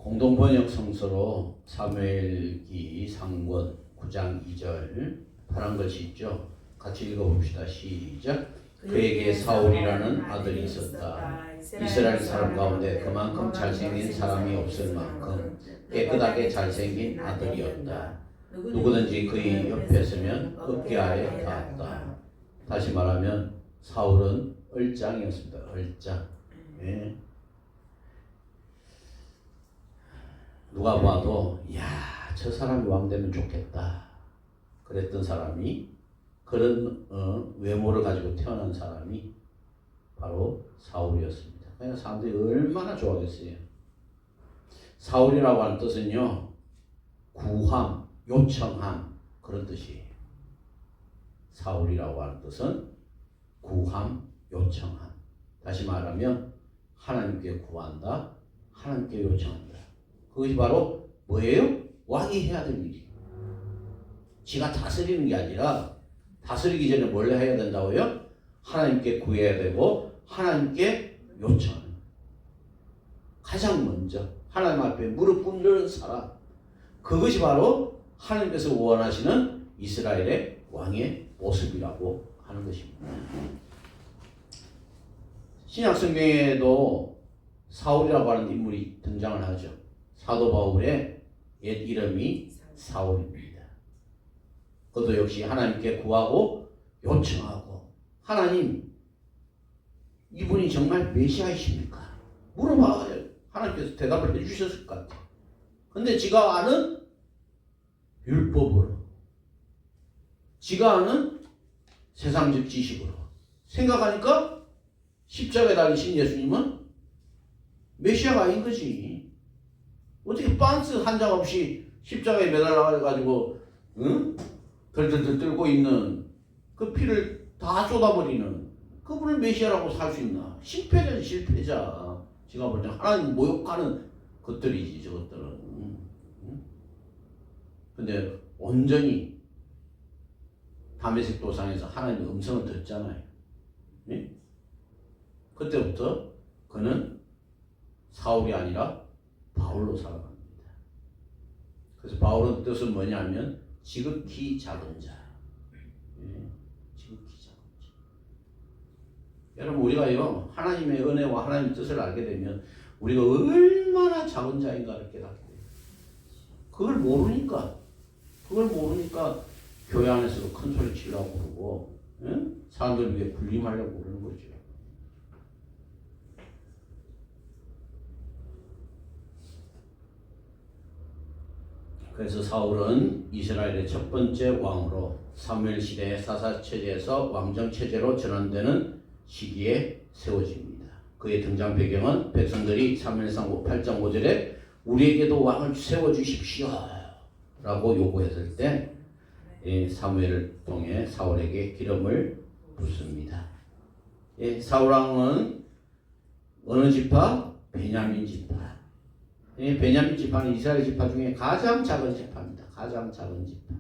공동번역 성서로 사무엘기 상권 9장 2절 파란 글씨 있죠. 같이 읽어봅시다. 시작. 그에게 사울이라는 아들이 있었다. 이스라엘 사람 가운데 그만큼 잘생긴 사람이 없을 만큼 깨끗하게 잘생긴 아들이었다. 누구든지 그의 옆에 서면 어깨아에 닿았다. 다시 말하면 사울은 얼짱이었습니다. 얼짱. 예. 누가 봐도 야, 저 사람이 왕 되면 좋겠다 그랬던 사람이, 그런 외모를 가지고 태어난 사람이 바로 사울이었습니다. 그러니까 사람들이 얼마나 좋아하겠어요. 사울이라고 하는 뜻은요, 구함, 요청함 그런 뜻이에요. 사울이라고 하는 뜻은 구함, 요청함. 다시 말하면 하나님께 구한다, 하나님께 요청한다. 그것이 바로 뭐예요? 왕이 해야 될 일이에요. 지가 다스리는 게 아니라 다스리기 전에 뭘 해야 된다고요? 하나님께 구해야 되고 하나님께 요청하는 거예요. 가장 먼저 하나님 앞에 무릎 꿇는 사람, 그것이 바로 하나님께서 원하시는 이스라엘의 왕의 모습이라고 하는 것입니다. 신약 성경에도 사울이라고 하는 인물이 등장을 하죠. 사도 바울의 옛 이름이 사울입니다. 그것도 역시 하나님께 구하고 요청하고, 하나님 이분이 정말 메시아이십니까? 물어봐야 하나님께서 대답을 해주셨을 것 같아요. 근데 지가 아는 율법으로, 지가 아는 세상적 지식으로 생각하니까 십자가에 달리신 예수님은 메시아가 아닌 거지. 어떻게 반스 한 장 없이 십자가에 매달려가지고 덜덜덜 떨고 있는 그 피를 다 쏟아버리는 그분을 메시아라고 살 수 있나? 실패자지, 실패자. 제가 볼 때 하나님 모욕하는 것들이지, 저것들은. 근데 온전히 다메섹 도상에서 하나님의 음성을 듣잖아요. 예? 그때부터 그는 사울이 아니라 바울로 살아갑니다. 그래서 바울의 뜻은 뭐냐면 지극히 작은 자. 예, 지극히 작은 자. 여러분, 우리가요 하나님의 은혜와 하나님의 뜻을 알게 되면 우리가 얼마나 작은 자인가를 깨닫게 돼요. 그걸 모르니까 교회 안에서도 큰 소리 치려고 그러고, 예? 사람들 위해 군림하려고 그러는 거죠. 그래서 사울은 이스라엘의 첫 번째 왕으로 사무엘 시대의 사사체제에서 왕정체제로 전환되는 시기에 세워집니다. 그의 등장 배경은 백성들이 사무엘상 8장 5절에 우리에게도 왕을 세워주십시오 라고 요구했을 때 사무엘을 통해 사울에게 기름을 붓습니다. 사울 왕은 어느 지파? 베냐민 지파. 베냐민 지파는 이스라엘 지파 중에 가장 작은 지파입니다. 가장 작은 지파.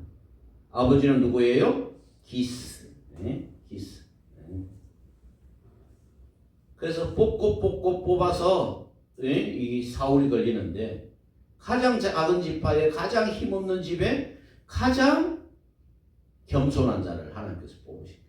아버지는 누구예요? 기스. 기스. 그래서 뽑고 뽑아서 이 사울이 걸리는데, 가장 작은 지파에 가장 힘없는 집에 가장 겸손한 자를 하나님께서 뽑으십니다.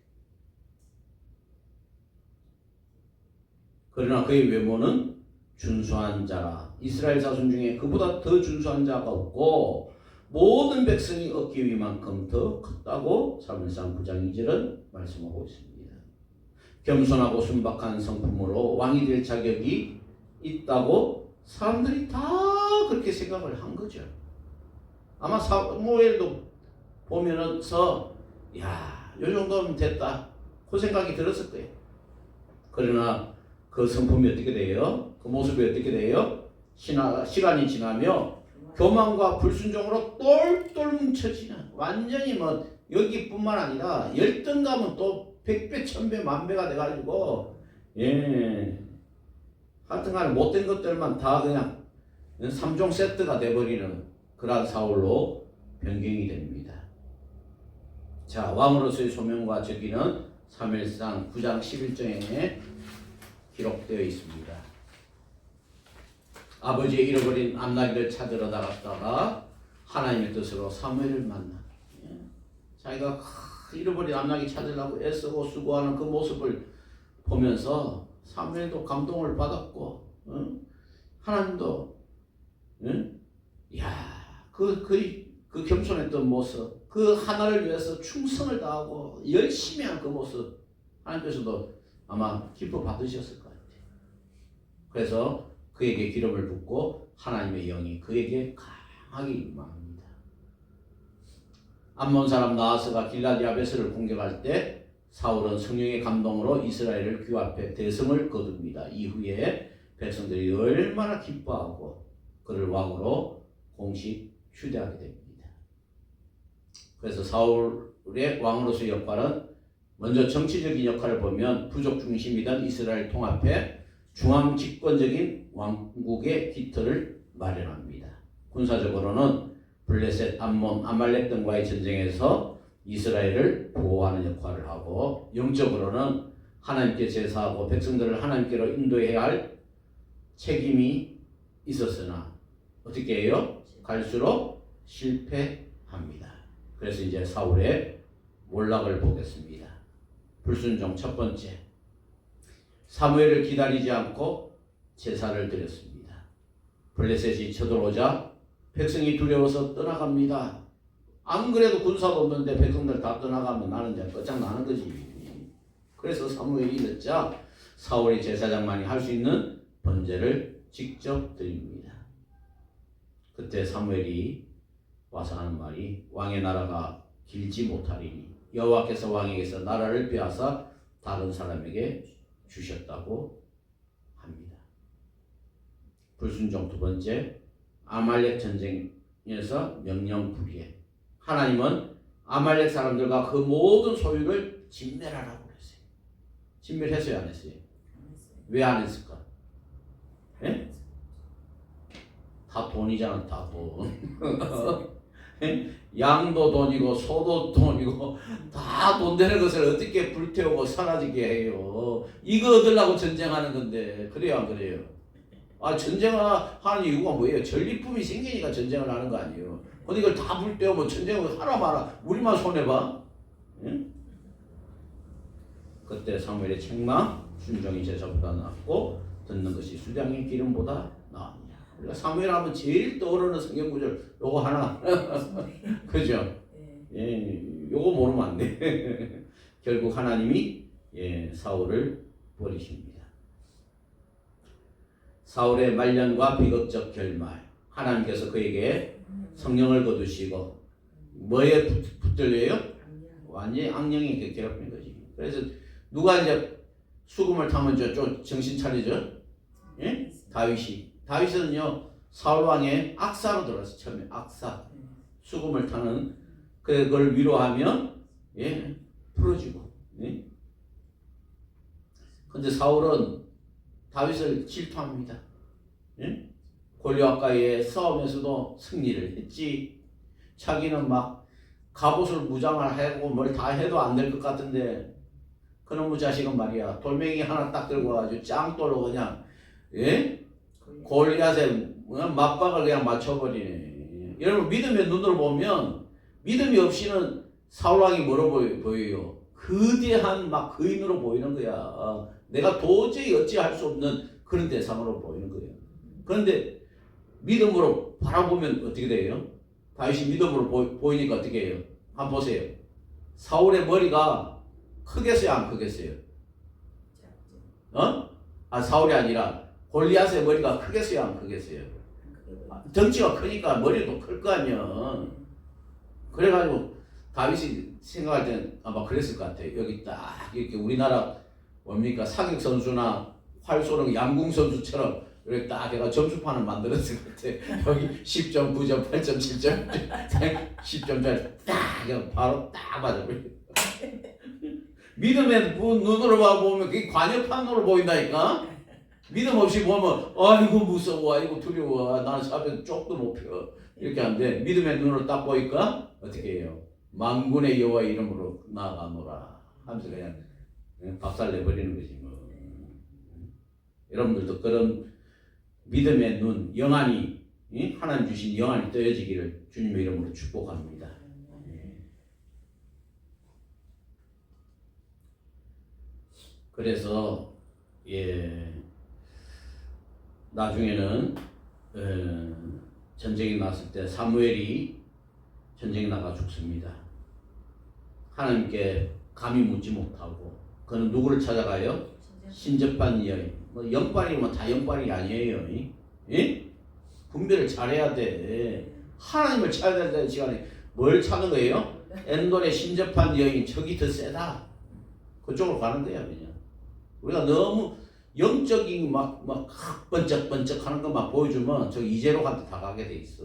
그러나 그의 외모는 준수한 자라. 이스라엘 자손 중에 그보다 더 준수한 자가 없고 모든 백성이 얻기 위만큼 더 컸다고 사무엘상 9장 2절은 말씀하고 있습니다. 겸손하고 순박한 성품으로 왕이 될 자격이 있다고 사람들이 다 그렇게 생각을 한 거죠. 아마 사무엘도 보면서 야, 요 정도면 됐다 그 생각이 들었을 거예요. 그러나 그 성품이 어떻게 돼요? 그 모습이 어떻게 돼요? 시간이 지나며 교만과 불순종으로 똘똘 뭉쳐지는, 완전히 뭐 여기뿐만 아니라 열등감은 또 100배, 1000배, 만배가 돼가지고 하여튼간에 못된 것들만 다 그냥 3종 세트가 돼버리는 그러한 사울로 변경이 됩니다. 자, 왕으로서의 소명과 적기는 사무엘상 9장 11절에 기록되어 있습니다. 아버지의 잃어버린 암나기를 찾으러 나갔다가 하나님의 뜻으로 사무엘을 만나. 자기가 잃어버린 암나기 찾으려고 애쓰고 수고하는 그 모습을 보면서 사무엘도 감동을 받았고, 하나님도, 그 겸손했던 모습, 그 하나를 위해서 충성을 다하고 열심히 한 그 모습, 하나님께서도 아마 기뻐 받으셨을 것 같아요. 그래서 그에게 기름을 붓고 하나님의 영이 그에게 강하게 임합니다. 암몬 사람 나하스가 길라디 야베스를 공격할 때 사울은 성령의 감동으로 이스라엘을 귀 앞에 대성을 거둡니다. 이후에 백성들이 얼마나 기뻐하고 그를 왕으로 공식 휴대하게 됩니다. 그래서 사울의 왕으로서의 역할은 먼저 정치적인 역할을 보면 부족 중심이던 이스라엘 통합에 중앙 집권적인 왕국의 기틀을 마련합니다. 군사적으로는 블레셋, 암몬, 아말렉 등과의 전쟁에서 이스라엘을 보호하는 역할을 하고, 영적으로는 하나님께 제사하고 백성들을 하나님께로 인도해야 할 책임이 있었으나 어떻게 해요? 갈수록 실패합니다. 그래서 이제 사울의 몰락을 보겠습니다. 불순종 첫 번째, 사무엘을 기다리지 않고 제사를 드렸습니다. 블레셋이 쳐들어오자 백성이 두려워서 떠나갑니다. 안 그래도 군사도 없는데 백성들 다 떠나가면 나는 이제 끝장나는 거지. 그래서 사무엘이 늦자 사울이 제사장만이 할 수 있는 번제를 직접 드립니다. 그때 사무엘이 와서 하는 말이, 왕의 나라가 길지 못하리니 여호와께서 왕에게서 나라를 빼앗아 다른 사람에게 주셨다고 합니다. 불순종 두 번째, 아말렉 전쟁에서 명령불이에 하나님은 아말렉 사람들과 그 모든 소유를 진멸하라고 그랬어요. 진멸했어요, 안 했어요? 왜 안 했을까? 예? 다 돈이잖아, 다 돈. 양도 돈이고 소도 돈이고 다 돈 되는 것을 어떻게 불태우고 사라지게 해요? 이거 얻으려고 전쟁하는 건데, 그래요, 안 그래요? 전쟁을 하는 이유가 뭐예요? 전리품이 생기니까 전쟁을 하는 거 아니에요? 근데 이걸 다 불태우면 전쟁을 하라 마라, 우리만 손해봐? 응? 그때 사무엘의 책망, 순종이 제사보다 낫고 듣는 것이 수장의 기름보다 나으니라. 우리가 사무엘 하면 제일 떠오르는 성경 구절 요거 하나. 그죠? 요거 모르면 안 돼. 결국 하나님이 사울을 버리십니다. 사울의 말년과 비극적 결말, 하나님께서 그에게 성령을 거두시고 뭐에 붙들려요? 완전히 악령이 괴롭힌 거지. 그래서 누가 이제 수금을 타면 좀 정신 차리죠? 예? 다윗은요 사울 왕의 악사로 들어왔어. 처음에 악사, 수금을 타는 그걸 위로하면 풀어주고. 근데 사울은 다윗을 질투합니다. 골리앗과의 싸움에서도 승리를 했지. 자기는 막 갑옷을 무장을 하고 뭘 다 해도 안 될 것 같은데 그놈의 자식은 말이야 돌멩이 하나 딱 들고 와가지고 짱돌로 그냥 골리앗에 맞박을 그냥 맞춰버리네. 여러분, 믿음의 눈으로 보면 믿음이 없이는 사울왕이 뭐로 보여요? 거대한 막 거인으로 보이는 거야. 내가 도저히 어찌할 수 없는 그런 대상으로 보이는 거예요. 그런데 믿음으로 바라보면 어떻게 돼요? 다윗이 믿음으로 보이니까 어떻게 해요? 한번 보세요. 사울의 머리가 크겠어요, 안 크겠어요? 사울이 아니라 골리앗의 머리가 크겠어요, 안 크겠어요? 덩치가 크니까 머리도 클 거 아니야. 그래가지고 다윗이 생각할 때는 아마 그랬을 것 같아요. 여기 딱 이렇게 우리나라 뭡니까 사격 선수나 활 쏘는 양궁 선수처럼 이렇게 딱 해가 점수판을 만들었을 것 같아. 여기 10점, 9점, 8점, 7점, 10점짜리 딱 그냥 바로 딱 맞아버려. 믿음의 눈으로 보면 그게 관여판으로 보인다니까. 믿음 없이 보면 아이고 무서워, 아이고 두려워, 나는 사변 쪽도 못 펴, 이렇게 하는데 믿음의 눈으로 딱 보니까 어떻게 해요? 만군의 여호와의 이름으로 나아가노라 하면서 그냥 박살 내버리는 거지 뭐. 여러분들도 그런 믿음의 눈, 영안이 하나님 주신 영안이 떠여지기를 주님의 이름으로 축복합니다. 그래서 나중에는 전쟁이 났을 때 사무엘이 전쟁에 나가 죽습니다. 하나님께 감히 묻지 못하고 그는 누구를 찾아가요? 신접한 여인. 뭐 영빨이면 다 영빨이 아니에요. 분별을 잘해야 돼. 하나님을 찾아야 되는 시간에 뭘 찾는 거예요? 엔돌의 신접한 여인, 저기 더 세다. 그쪽으로 가는 거야 그냥. 우리가 너무 영적인 막 번쩍번쩍 하는 것만 보여주면 저 이재로한테 다 가게 돼 있어.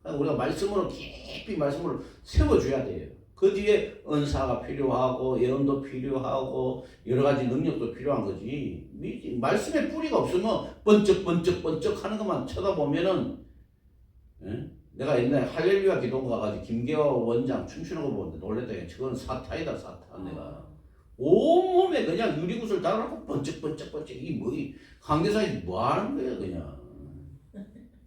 우리가 말씀으로 깊이 말씀으로 세워줘야 돼요. 그 뒤에 은사가 필요하고 예언도 필요하고 여러 가지 능력도 필요한 거지. 말씀에 뿌리가 없으면 번쩍번쩍 하는 것만 쳐다보면은 내가 옛날에 할렐루야 기도가 가가지고 김계화 원장 춤추는 거 보는데 놀랬다. 저건 사탄이다 사탄. 내가 온몸에 그냥 유리구슬 달아놓고 번쩍번쩍 이 뭐이 관계사에 뭐 하는 거야 그냥.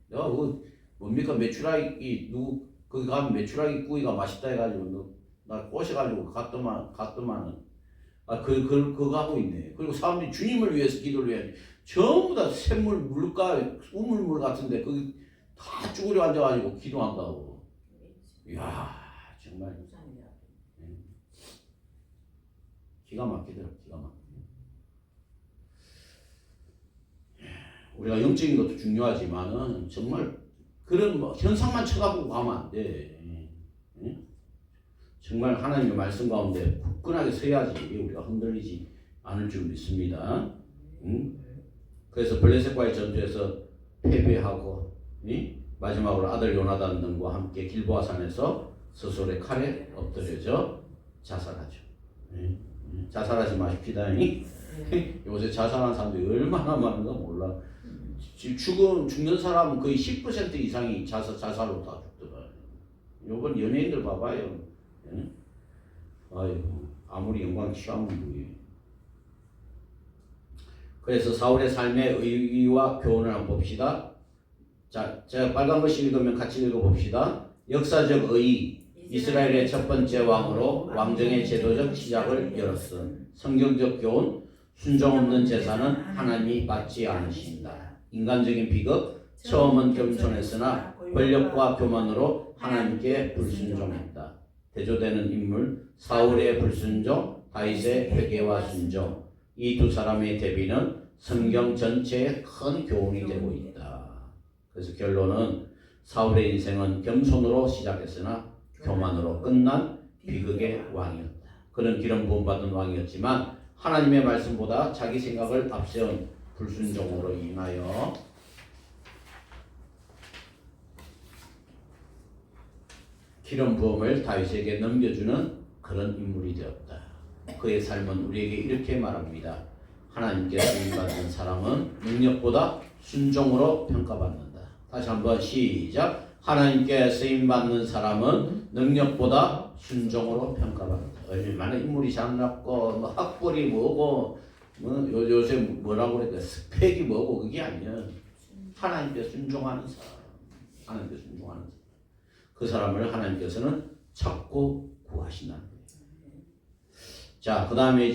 내가 그 뭡니까 메추라기 누구 거기 가면 메추라기 구이가 맛있다 해가지고 나 꼬셔가지고 갔더만은 그거 하고 있네. 그리고 사람들이 주님을 위해서 기도를 해야지. 전부 다 샘물 물가 우물물 같은데 거기 다 쭈그려 앉아가지고 기도한다고. 이야 정말 기가 막히더라. 기가 막혀. 우리가 영적인 것도 중요하지만은 정말 그런 현상만 쳐다보고 가면 안 돼. 정말 하나님의 말씀 가운데 굳건하게 서야지 우리가 흔들리지 않을 줄 믿습니다. 그래서 블레셋과의 전투에서 패배하고 마지막으로 아들 요나단 등과 함께 길보아 산에서 스스로의 칼에 엎드려져 자살하죠. 자살하지 마십시다. 요새 자살한 사람들이 얼마나 많은가 몰라. 죽는 사람은 거의 10% 이상이 자살로 다 죽더라. 요번 연예인들 봐봐요. 아이고 아무리 영광 취하면 뭐예요. 그래서 사울의 삶의 의의와 교훈을 한번 봅시다. 자, 제가 빨간 글씨 읽으면 같이 읽어봅시다. 역사적 의의, 이스라엘의 첫 번째 왕으로 왕정의 제도적 시작을 열었음. 성경적 교훈, 순종 없는 제사는 하나님이 받지 않으신다. 인간적인 비극, 처음은 겸손했으나 권력과 교만으로 하나님께 불순종했다. 대조되는 인물, 사울의 불순종, 다윗의 회개와 순종. 이 두 사람의 대비는 성경 전체에 큰 교훈이 되고 있다. 그래서 결론은 사울의 인생은 겸손으로 시작했으나 교만으로 끝난 비극의 왕이었다. 그는 기름 부음 받은 왕이었지만 하나님의 말씀보다 자기 생각을 앞세운 불순종으로 인하여 기름 부음을 다윗에게 넘겨주는 그런 인물이 되었다. 그의 삶은 우리에게 이렇게 말합니다. 하나님께 쓰임받는 사람은 능력보다 순종으로 평가받는다. 다시 한번 시작. 하나님께 쓰임받는 사람은 능력보다 순종으로 평가받는다. 얼마나 인물이 잘났고 뭐 학벌이 뭐고 뭐 요새 뭐라고 그래 스펙이 뭐고 그게 아니야. 하나님께 순종하는 사람. 하나님께 순종하는 사람. 그 사람을 하나님께서는 찾고 구하신다는 거예요. 자, 그 다음에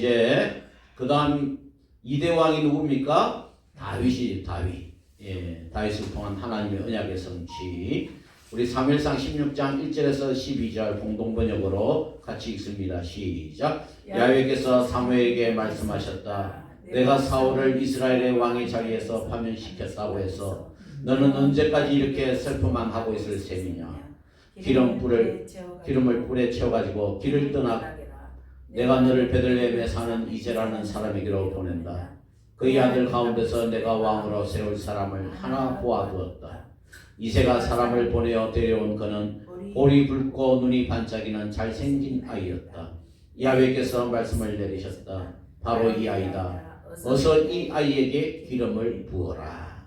그 다음 2대 왕이 누굽니까? 다윗이 다윗. 다윗을 통한 하나님의 언약의 성취. 우리 사무엘상 16장 1절에서 12절 공동번역으로 같이 읽습니다. 시작. 야훼께서 사무엘에게 말씀하셨다. 내가 사울을 이스라엘의 왕의 자리에서 파면시켰다고 해서 너는 언제까지 이렇게 슬퍼만 하고 있을 셈이냐? 기름을 뿔에 채워가지고 길을 떠나 내가 너를 베들레헴에 사는 이제라는 사람에게로 보낸다. 그의 아들 가운데서 내가 왕으로 세울 사람을 하나 보아두었다. 이새가 사람을 보내어 데려온 그는 볼이 붉고 눈이 반짝이는 잘생긴 아이였다. 야훼께서 말씀을 내리셨다. 바로 이 아이다. 어서 이 아이에게 기름을 부어라.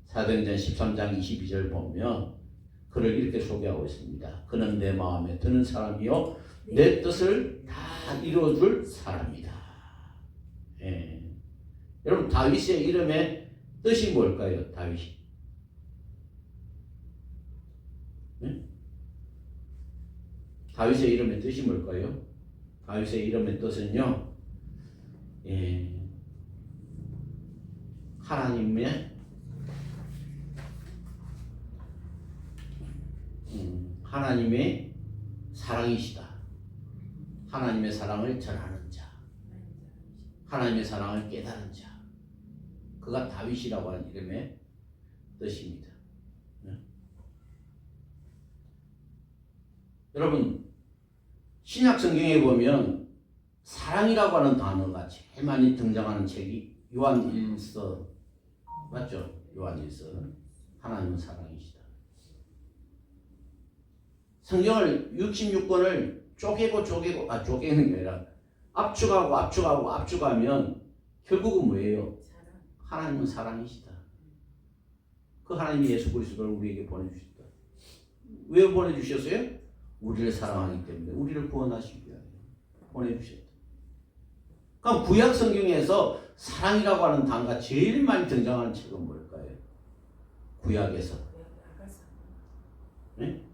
사도행전 13장 22절 보면 그를 이렇게 소개하고 있습니다. 그는 내 마음에 드는 사람이요 내 뜻을 다 이루어줄 사람이다. 여러분 다윗의 이름에 뜻이 뭘까요? 다윗이. 네? 다윗의 이름의 뜻이 뭘까요? 다윗의 이름의 뜻은요, 하나님의 사랑이시다. 하나님의 사랑을 전하는 자, 하나님의 사랑을 깨달은 자, 그가 다윗이라고 하는 이름의 뜻입니다. 네? 여러분, 신약 성경에 보면 사랑이라고 하는 단어가 제일 많이 등장하는 책이 요한일서 맞죠? 요한일서. 하나님은 사랑이시다. 성경을 66권을 쪼개는 게 아니라 압축하면 결국은 뭐예요? 하나님은 사랑이시다. 그 하나님이 예수 그리스도를 우리에게 보내주셨다. 왜 보내주셨어요? 우리를 사랑하기 때문에, 우리를 구원하시기 위하여 보내주셨다. 그럼 구약 성경에서 사랑이라고 하는 단어가 제일 많이 등장하는 책은 뭘까요? 구약에서. 네?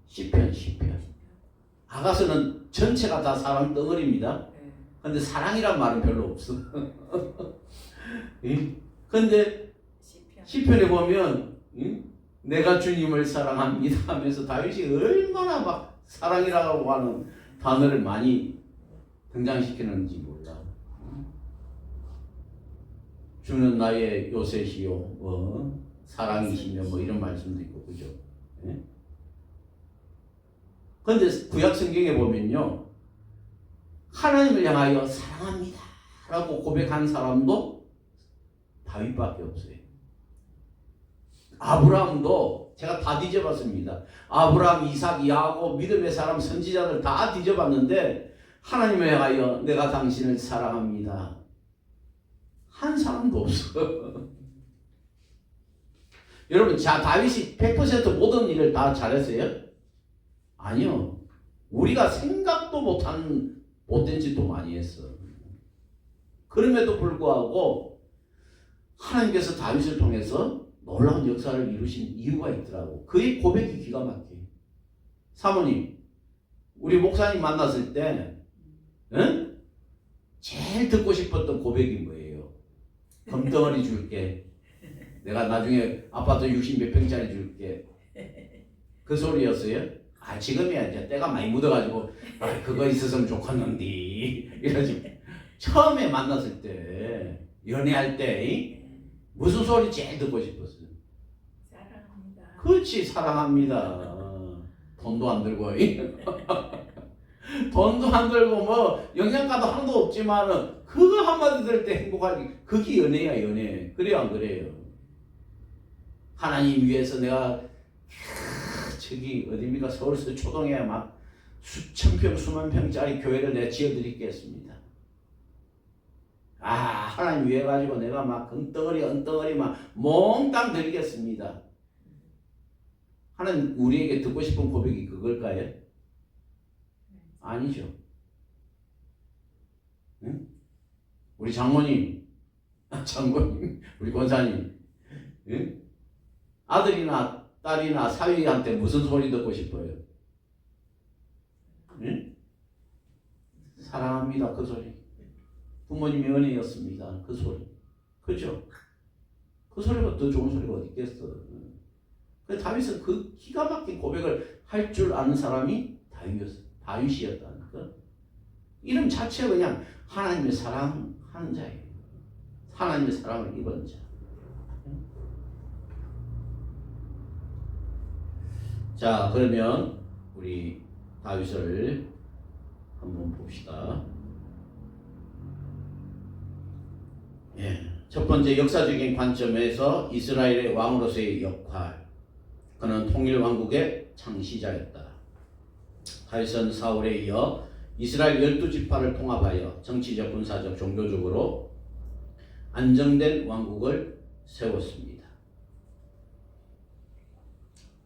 시편. 아가서는 전체가 다 사랑 덩어리입니다. 근데 사랑이란 말은 별로 없어. 근데 시편에 보면 내가 주님을 사랑합니다 하면서 다윗이 얼마나 막 사랑이라고 하는 단어를 많이 등장시키는지 몰라. 주는 나의 요새시요, 사랑이시며 뭐 이런 말씀도 있고, 그죠? 그런데 구약 성경에 보면요, 하나님을 향하여 사랑합니다 라고 고백한 사람도 다윗밖에 없어요. 아브라함도 제가 다 뒤져봤습니다. 아브라함, 이삭, 야곱, 믿음의 사람, 선지자들 다 뒤져봤는데 하나님을 향하여 내가 당신을 사랑합니다 한 사람도 없어. 여러분, 다윗이 100% 모든 일을 다 잘했어요? 아니요. 우리가 생각도 못한 못된 짓도 많이 했어. 그럼에도 불구하고 하나님께서 다윗을 통해서 놀라운 역사를 이루신 이유가 있더라고. 그의 고백이 기가 막혀요. 사모님, 우리 목사님 만났을 때 제일 듣고 싶었던 고백이 뭐예요? 금덩어리 줄게. 내가 나중에 아파트 60 몇 평짜리 줄게. 그 소리였어요? 지금이야 이제 때가 많이 묻어가지고 그거 있었으면 좋겠는데 이러지. 처음에 만났을 때, 연애할 때 무슨 소리 제일 듣고 싶었어요? 사랑합니다. 그렇지, 사랑합니다. 돈도 안 들고 돈도 안 들고 뭐 영양가도 하나도 없지만은 그거 한마디 들을 때 행복하지. 그게 연애야, 연애. 그래요, 안 그래요? 하나님 위해서 내가 저기 어디입니까? 서울서 초동에 막 수천 평, 수만 평짜리 교회를 내가 지어드리겠습니다. 하나님 위해 가지고 내가 막 엉덩어리 막 몽땅 드리겠습니다. 하나님 우리에게 듣고 싶은 고백이 그걸까요? 아니죠. 응? 우리 장모님, 우리 권사님, 응? 아들이나 딸이나 사위한테 무슨 소리 듣고 싶어요? 응? 사랑합니다, 그 소리. 부모님의 은혜였습니다, 그 소리. 그죠? 그 소리가 더 좋은 소리가 어디 있겠어. 그래서 다윗은 그 기가 막힌 고백을 할 줄 아는 사람이 다윗이었다는 거. 이름 자체가 그냥 하나님의 사랑하는 자예요. 하나님의 사랑을 입은 자. 자, 그러면 우리 다윗을 한번 봅시다. 첫 번째 역사적인 관점에서 이스라엘의 왕으로서의 역할. 그는 통일왕국의 창시자였다. 다윗은 사울에 이어 이스라엘 12지파를 통합하여 정치적, 군사적, 종교적으로 안정된 왕국을 세웠습니다.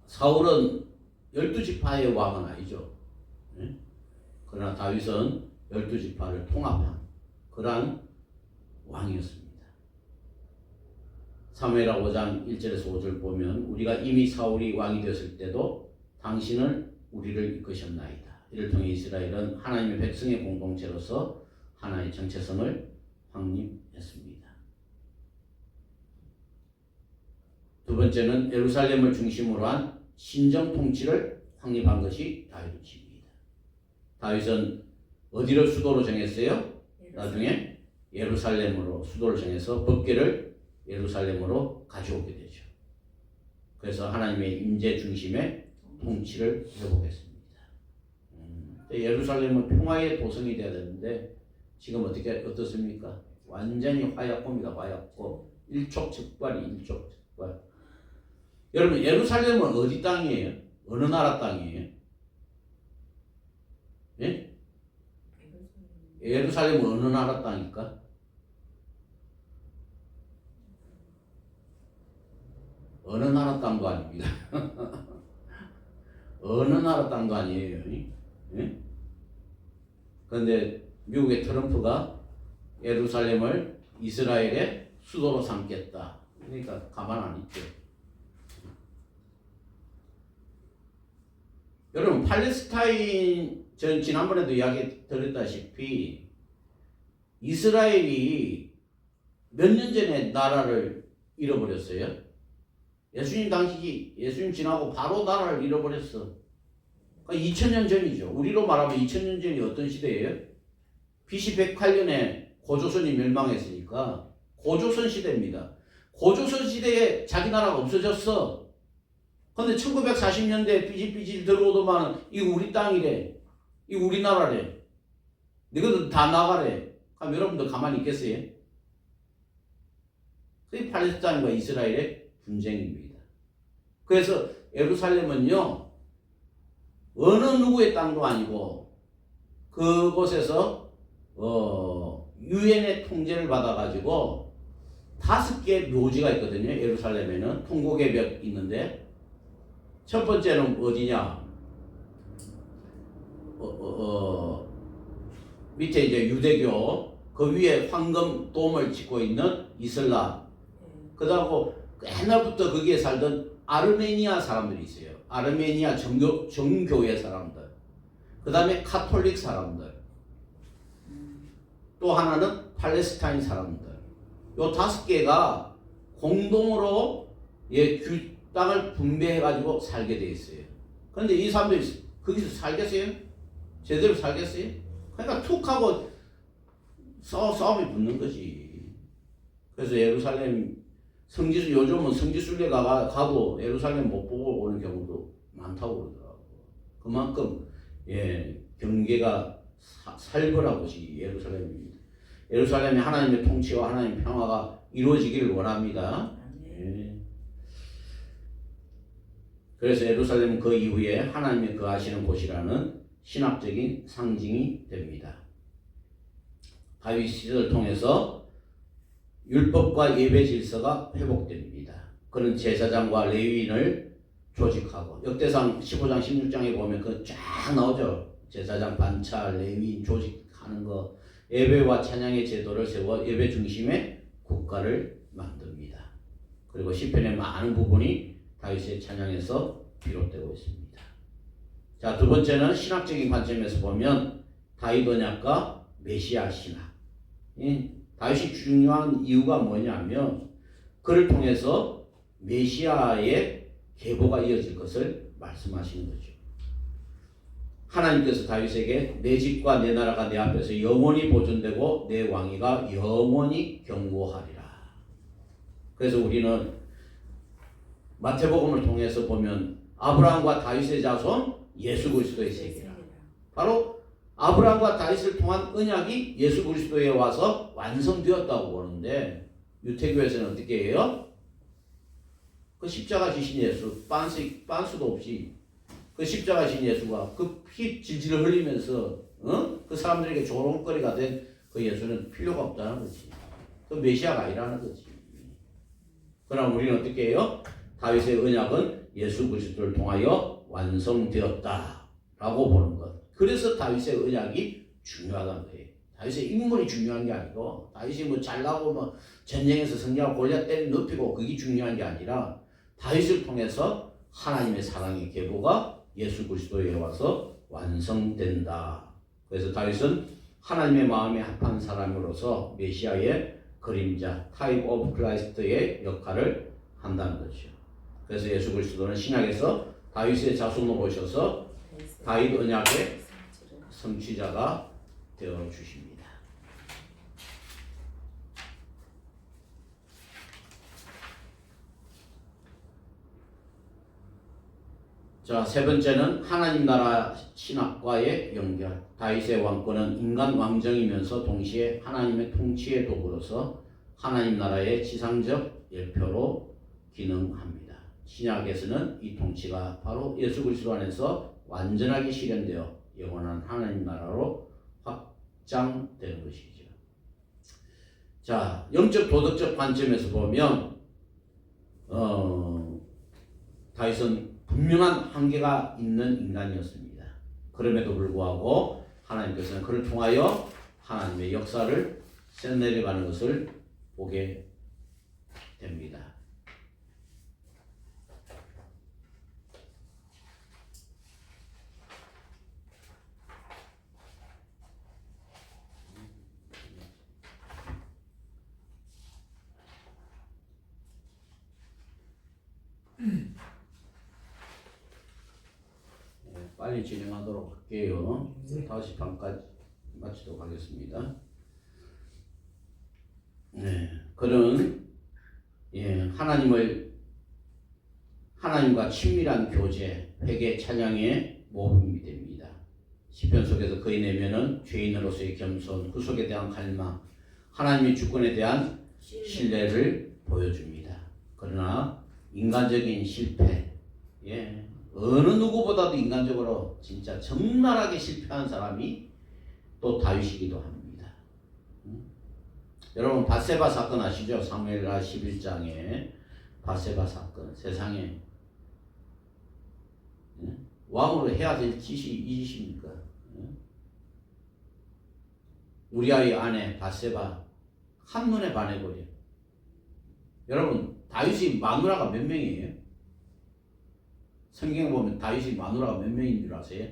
사울은 12지파의 왕은 아니죠. 그러나 다윗은 12지파를 통합한 그러한 왕이었습니다. 사무엘하 5장 1절에서 5절 보면 우리가 이미 사울이 왕이 되었을 때도 당신은 우리를 이끄셨나이다. 이를 통해 이스라엘은 하나님의 백성의 공동체로서 하나의 정체성을 확립했습니다. 두 번째는 예루살렘을 중심으로 한 신정 통치를 확립한 것이 다윗의 집입니다. 다윗은 어디를 수도로 정했어요? 나중에 예루살렘으로 수도를 정해서 법궤를 예루살렘으로 가져오게 되죠. 그래서 하나님의 임재 중심의 통치를 회복했습니다. 예루살렘은 평화의 도성이 되어야 되는데 지금 어떻습니까? 완전히 화약고입니다. 화약고. 일촉즉발. 여러분 예루살렘은 어디 땅이에요? 어느 나라 땅이에요? 예? 예루살렘은 어느 나라 땅일까? 어느 나라 땅도 아닙니다. 어느 나라 땅도 아니에요. 예? 그런데 미국의 트럼프가 예루살렘을 이스라엘의 수도로 삼겠다. 그러니까 가만 안 있죠. 여러분 팔레스타인 전 지난번에도 이야기 드렸다시피 이스라엘이 몇 년 전에 나라를 잃어버렸어요. 예수님 지나고 바로 나라를 잃어버렸어. 그러니까 2000년 전이죠. 우리로 말하면 2000년 전이 어떤 시대예요? BC 108년에 고조선이 멸망했으니까 고조선 시대입니다. 고조선 시대에 자기 나라가 없어졌어. 근데 1940년대에 삐질삐질 들어오더만 이거 우리 땅이래. 이거 우리나라래. 너희들 다 나가래. 그럼 여러분들 가만히 있겠어요? 그게 팔레스타인과 이스라엘의 분쟁입니다. 그래서 예루살렘은요 어느 누구의 땅도 아니고 그곳에서 유엔의 통제를 받아가지고 5개의 묘지가 있거든요. 예루살렘에는 통곡의 벽 있는데 첫 번째는 어디냐? 밑에 이제 유대교 그 위에 황금 돔을 짓고 있는 이슬람. 그다음에 옛날부터 거기에 살던 아르메니아 사람들이 있어요. 아르메니아 정교회 사람들. 그다음에 카톨릭 사람들. 또 하나는 팔레스타인 사람들. 요 5개가 공동으로 땅을 분배해가지고 살게 돼 있어요. 그런데 이 사람들이 거기서 살겠어요? 제대로 살겠어요? 그러니까 툭 하고 싸움이 붙는 거지. 그래서 예루살렘 요즘은 성지순례 가도 예루살렘 못 보고 오는 경우도 많다고 그러더라고. 그만큼 경계가 살벌한 곳이 예루살렘입니다. 예루살렘에 하나님의 통치와 하나님의 평화가 이루어지기를 원합니다. 그래서 예루살렘은 그 이후에 하나님의 거하시는 곳이라는 신학적인 상징이 됩니다. 다윗 시대를 통해서 율법과 예배 질서가 회복됩니다. 그는 제사장과 레위인을 조직하고 역대상 15장 16장에 보면 그 쫙 나오죠. 제사장 반차 레위인 조직하는 거 예배와 찬양의 제도를 세워 예배 중심의 국가를 만듭니다. 그리고 시편의 많은 부분이 다윗의 찬양에서 비롯되고 있습니다. 자, 두 번째는 신학적인 관점에서 보면 다윗 언약과 메시아 신학. 다윗이 중요한 이유가 뭐냐면 그를 통해서 메시아의 계보가 이어질 것을 말씀하시는 거죠. 하나님께서 다윗에게 내 집과 내 나라가 내 앞에서 영원히 보존되고 내 왕위가 영원히 경고하리라. 그래서 우리는 마태복음을 통해서 보면 아브라함과 다윗의 자손 예수 그리스도의 세계라. 바로 아브라함과 다윗을 통한 언약이 예수 그리스도에 와서 완성되었다고 보는데 유태교에서는 어떻게 해요? 그 십자가 지신 예수 빤수도 없이 그 십자가 지신 예수가 그 피 질질 흘리면서 그 사람들에게 조롱거리가 된 그 예수는 필요가 없다는 거지. 그 메시아가 아니라는 거지. 그럼 우리는 어떻게 해요? 다윗의 언약은 예수 그리스도를 통하여 완성되었다라고 보는 것. 그래서 다윗의 언약이 중요하다는 거예요. 다윗의 인물이 중요한 게 아니고 다윗이 뭐 잘나고 뭐 전쟁에서 승리하고 골리앗 때려 눕히고 그게 중요한 게 아니라 다윗을 통해서 하나님의 사랑의 계보가 예수 그리스도에 와서 완성된다. 그래서 다윗은 하나님의 마음에 합한 사람으로서 메시아의 그림자, 타입 오브 크라이스트의 역할을 한다는 것이죠. 그래서 예수 그리스도는 신약에서 다윗의 자손으로 오셔서 다윗 언약의 성취자가 되어 주십니다. 자, 세 번째는 하나님 나라 신학과의 연결. 다윗의 왕권은 인간 왕정이면서 동시에 하나님의 통치의 도구로서 하나님 나라의 지상적 예표로 기능합니다. 신약에서는 이 통치가 바로 예수 그리스도 안에서 완전하게 실현되어 영원한 하나님 나라로 확장되는 것이죠. 자, 영적 도덕적 관점에서 보면 다윗은 분명한 한계가 있는 인간이었습니다. 그럼에도 불구하고 하나님께서는 그를 통하여 하나님의 역사를 써내려가는 것을 보게 됩니다. 빨리 진행하도록 할게요. 5시 반까지 마치도록 하겠습니다. 네, 그는 하나님과 친밀한 교제, 회개, 찬양의 모범이 됩니다. 시편 속에서 그의 내면은 죄인으로서의 겸손, 구속에 대한 갈망, 하나님의 주권에 대한 신뢰를 보여줍니다. 그러나 인간적인 실패, 어느 누구보다도 인간적으로 진짜 적나라하게 실패한 사람이 또 다윗이기도 합니다. 여러분 밧세바 사건 아시죠? 사무엘하 11장에 밧세바 사건, 세상에 왕으로 해야 될 짓이 이 짓입니까? 우리아의 아내 밧세바 한눈에 반해버려. 여러분 다윗이 마누라가 몇 명이에요? 성경에 보면 다윗이 마누라가 몇 명인 줄 아세요?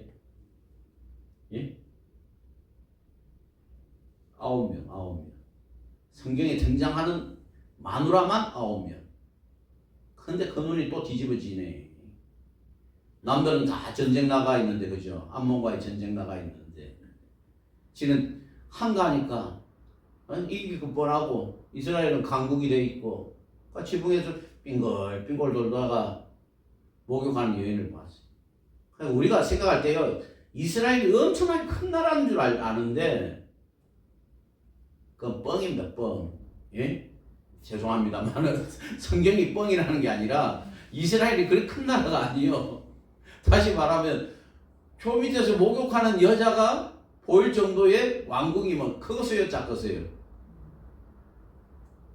9명. 성경에 등장하는 마누라만 9명. 근데 그 눈이 또 뒤집어지네. 남들은 다 전쟁 나가 있는데, 그죠? 암몬과의 전쟁 나가 있는데. 지금 한가하니까 이기고 뻔하고 이스라엘은 강국이 돼 있고 지붕에서 빙글빙글 돌다가 목욕하는 여인을 봤어요. 그러니까 우리가 생각할 때요, 이스라엘이 엄청나게 큰 나라인 줄 아는데 그건 뻥입니다, 뻥. 죄송합니다만 성경이 뻥이라는 게 아니라 이스라엘이 그렇게 큰 나라가 아니에요. 다시 말하면 표 밑에서 목욕하는 여자가 보일 정도의 왕국이면 크겠어요, 작겠어요?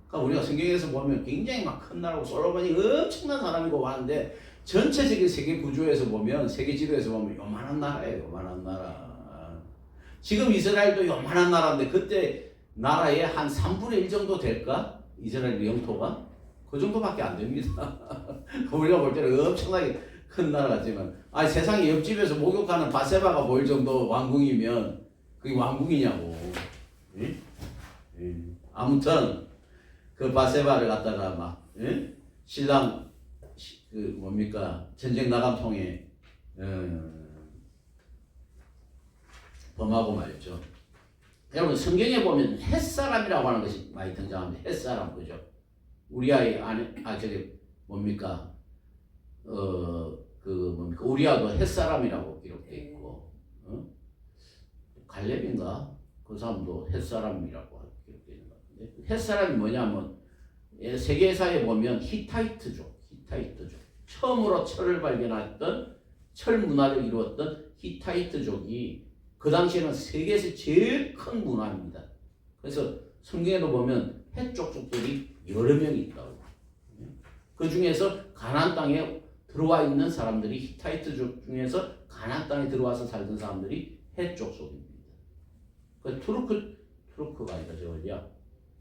그러니까 우리가 성경에서 보면 굉장히 막 큰 나라고 솔로몬이 엄청난 사람이고 하는데 전체적인 세계 구조에서 보면, 세계 지도에서 보면 요만한 나라예요, 요만한 나라. 지금 이스라엘도 요만한 나라인데 그때 나라의 한 3분의 1 정도 될까? 이스라엘 영토가? 그 정도밖에 안 됩니다. 우리가 볼 때는 엄청나게 큰 나라 같지만, 세상에 옆집에서 목욕하는 밧세바가 보일 정도 왕궁이면 그게 왕궁이냐고. 아무튼 그 밧세바를 갖다가 막 신랑 전쟁 나감통에 범하고 말이죠. 여러분 성경에 보면 햇사람이라고 하는 것이 많이 등장합니다. 햇사람, 그죠? 우리아의 아내, 우리아도 햇사람이라고 기록되어 있고, 갈렙인가? 그 사람도 햇사람이라고 기록되어 있는 것 같은데, 햇사람이 뭐냐면 세계사에 보면 히타이트족. 처음으로 철을 발견했던, 철 문화를 이루었던 히타이트족이 그 당시에는 세계에서 제일 큰 문화입니다. 그래서 성경에도 보면 해쪽 족들이 여러 명이 있다고. 그 중에서 가나안 땅에 들어와 있는 사람들이, 히타이트족 중에서 가나안 땅에 들어와서 살던 사람들이 해쪽 속입니다. 그 투르크가 아니라 저 어디야?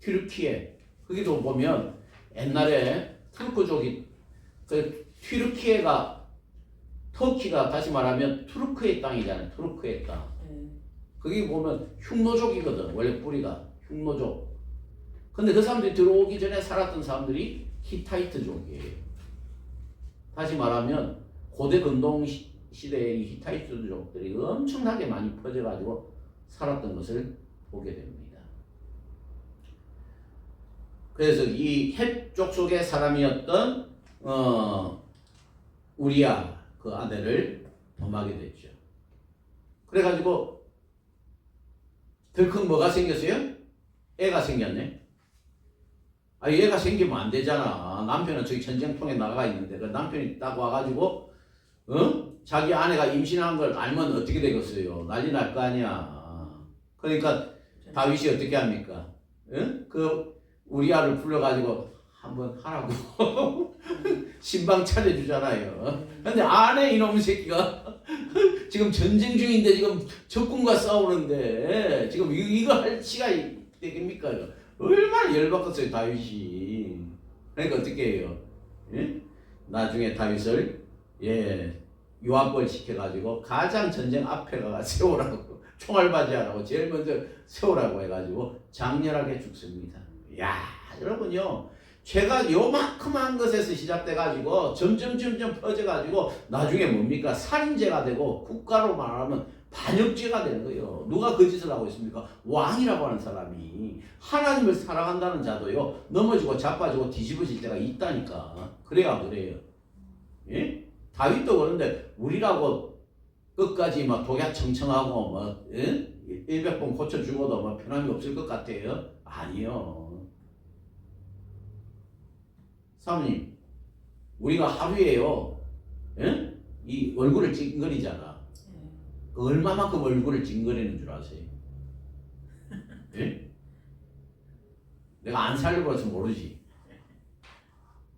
튀르키예. 거기도 보면 옛날에 투르크족이 그 튀르키예가 터키가 다시 말하면 투르크의 땅이잖아요. 투르크의 땅. 네. 거기 보면 흉노족이거든. 원래 뿌리가 흉노족. 근데 그 사람들이 들어오기 전에 살았던 사람들이 히타이트족이에요. 다시 말하면 고대 근동 시대의 이 히타이트족들이 엄청나게 많이 퍼져가지고 살았던 것을 보게 됩니다. 그래서 이 헷 족속의 사람이었던 우리야 그 아들을 범하게 됐죠. 그래가지고 덜컥 뭐가 생겼어요? 애가 생겼네. 아, 얘가 생기면 안 되잖아. 남편은 저기 전쟁통에 나가 있는데 그 남편이 딱 와가지고 자기 아내가 임신한 걸 알면 어떻게 되겠어요? 난리 날 거 아니야. 그러니까 다윗이 어떻게 합니까? 그 우리아를 불러가지고 한번 하라고 신방 차려주잖아요. 근데 아내 이놈 새끼가 지금 전쟁 중인데 지금 적군과 싸우는데 지금 이거 할 시간이 되겠습니까? 얼마나 열받겠어요 다윗이. 그러니까 어떻게 해요? 예? 나중에 다윗을 요압을 시켜가지고 가장 전쟁 앞에 가서 세우라고 총알바지하라고 제일 먼저 세우라고 해가지고 장렬하게 죽습니다. 야 여러분요, 죄가 요만큼한 것에서 시작돼가지고 점점 퍼져가지고 나중에 뭡니까? 살인죄가 되고 국가로 말하면 반역죄가 되는 거예요. 누가 그 짓을 하고 있습니까? 왕이라고 하는 사람이. 하나님을 사랑한다는 자도요 넘어지고 자빠지고 뒤집어질 때가 있다니까. 그래야 그래요. 예? 다윗도 그런데 우리라고 끝까지 막 독약 청청하고 뭐 100번 고쳐 죽어도 뭐 편함이 없을 것 같아요? 아니요. 사모님, 우리가 하루에요, 예? 이 얼굴을 찡그리잖아. 얼마만큼 얼굴을 찡그리는 줄 아세요? 예? 내가 안 살려봐서 모르지.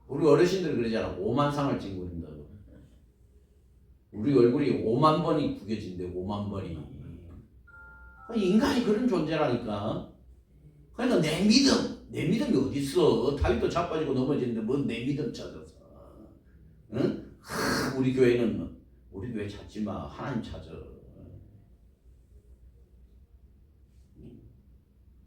우리 어르신들 그러잖아. 5만 상을 찡그린다고. 우리 얼굴이 5만 번이 구겨진대. 5만 번이. 인간이 그런 존재라니까. 그러니까 내 믿음이 어디 있어? 다윗도 자빠지고 넘어지는데 뭔 내 믿음 찾아서? 응? 우리 교회 찾지 마. 하나님 찾아.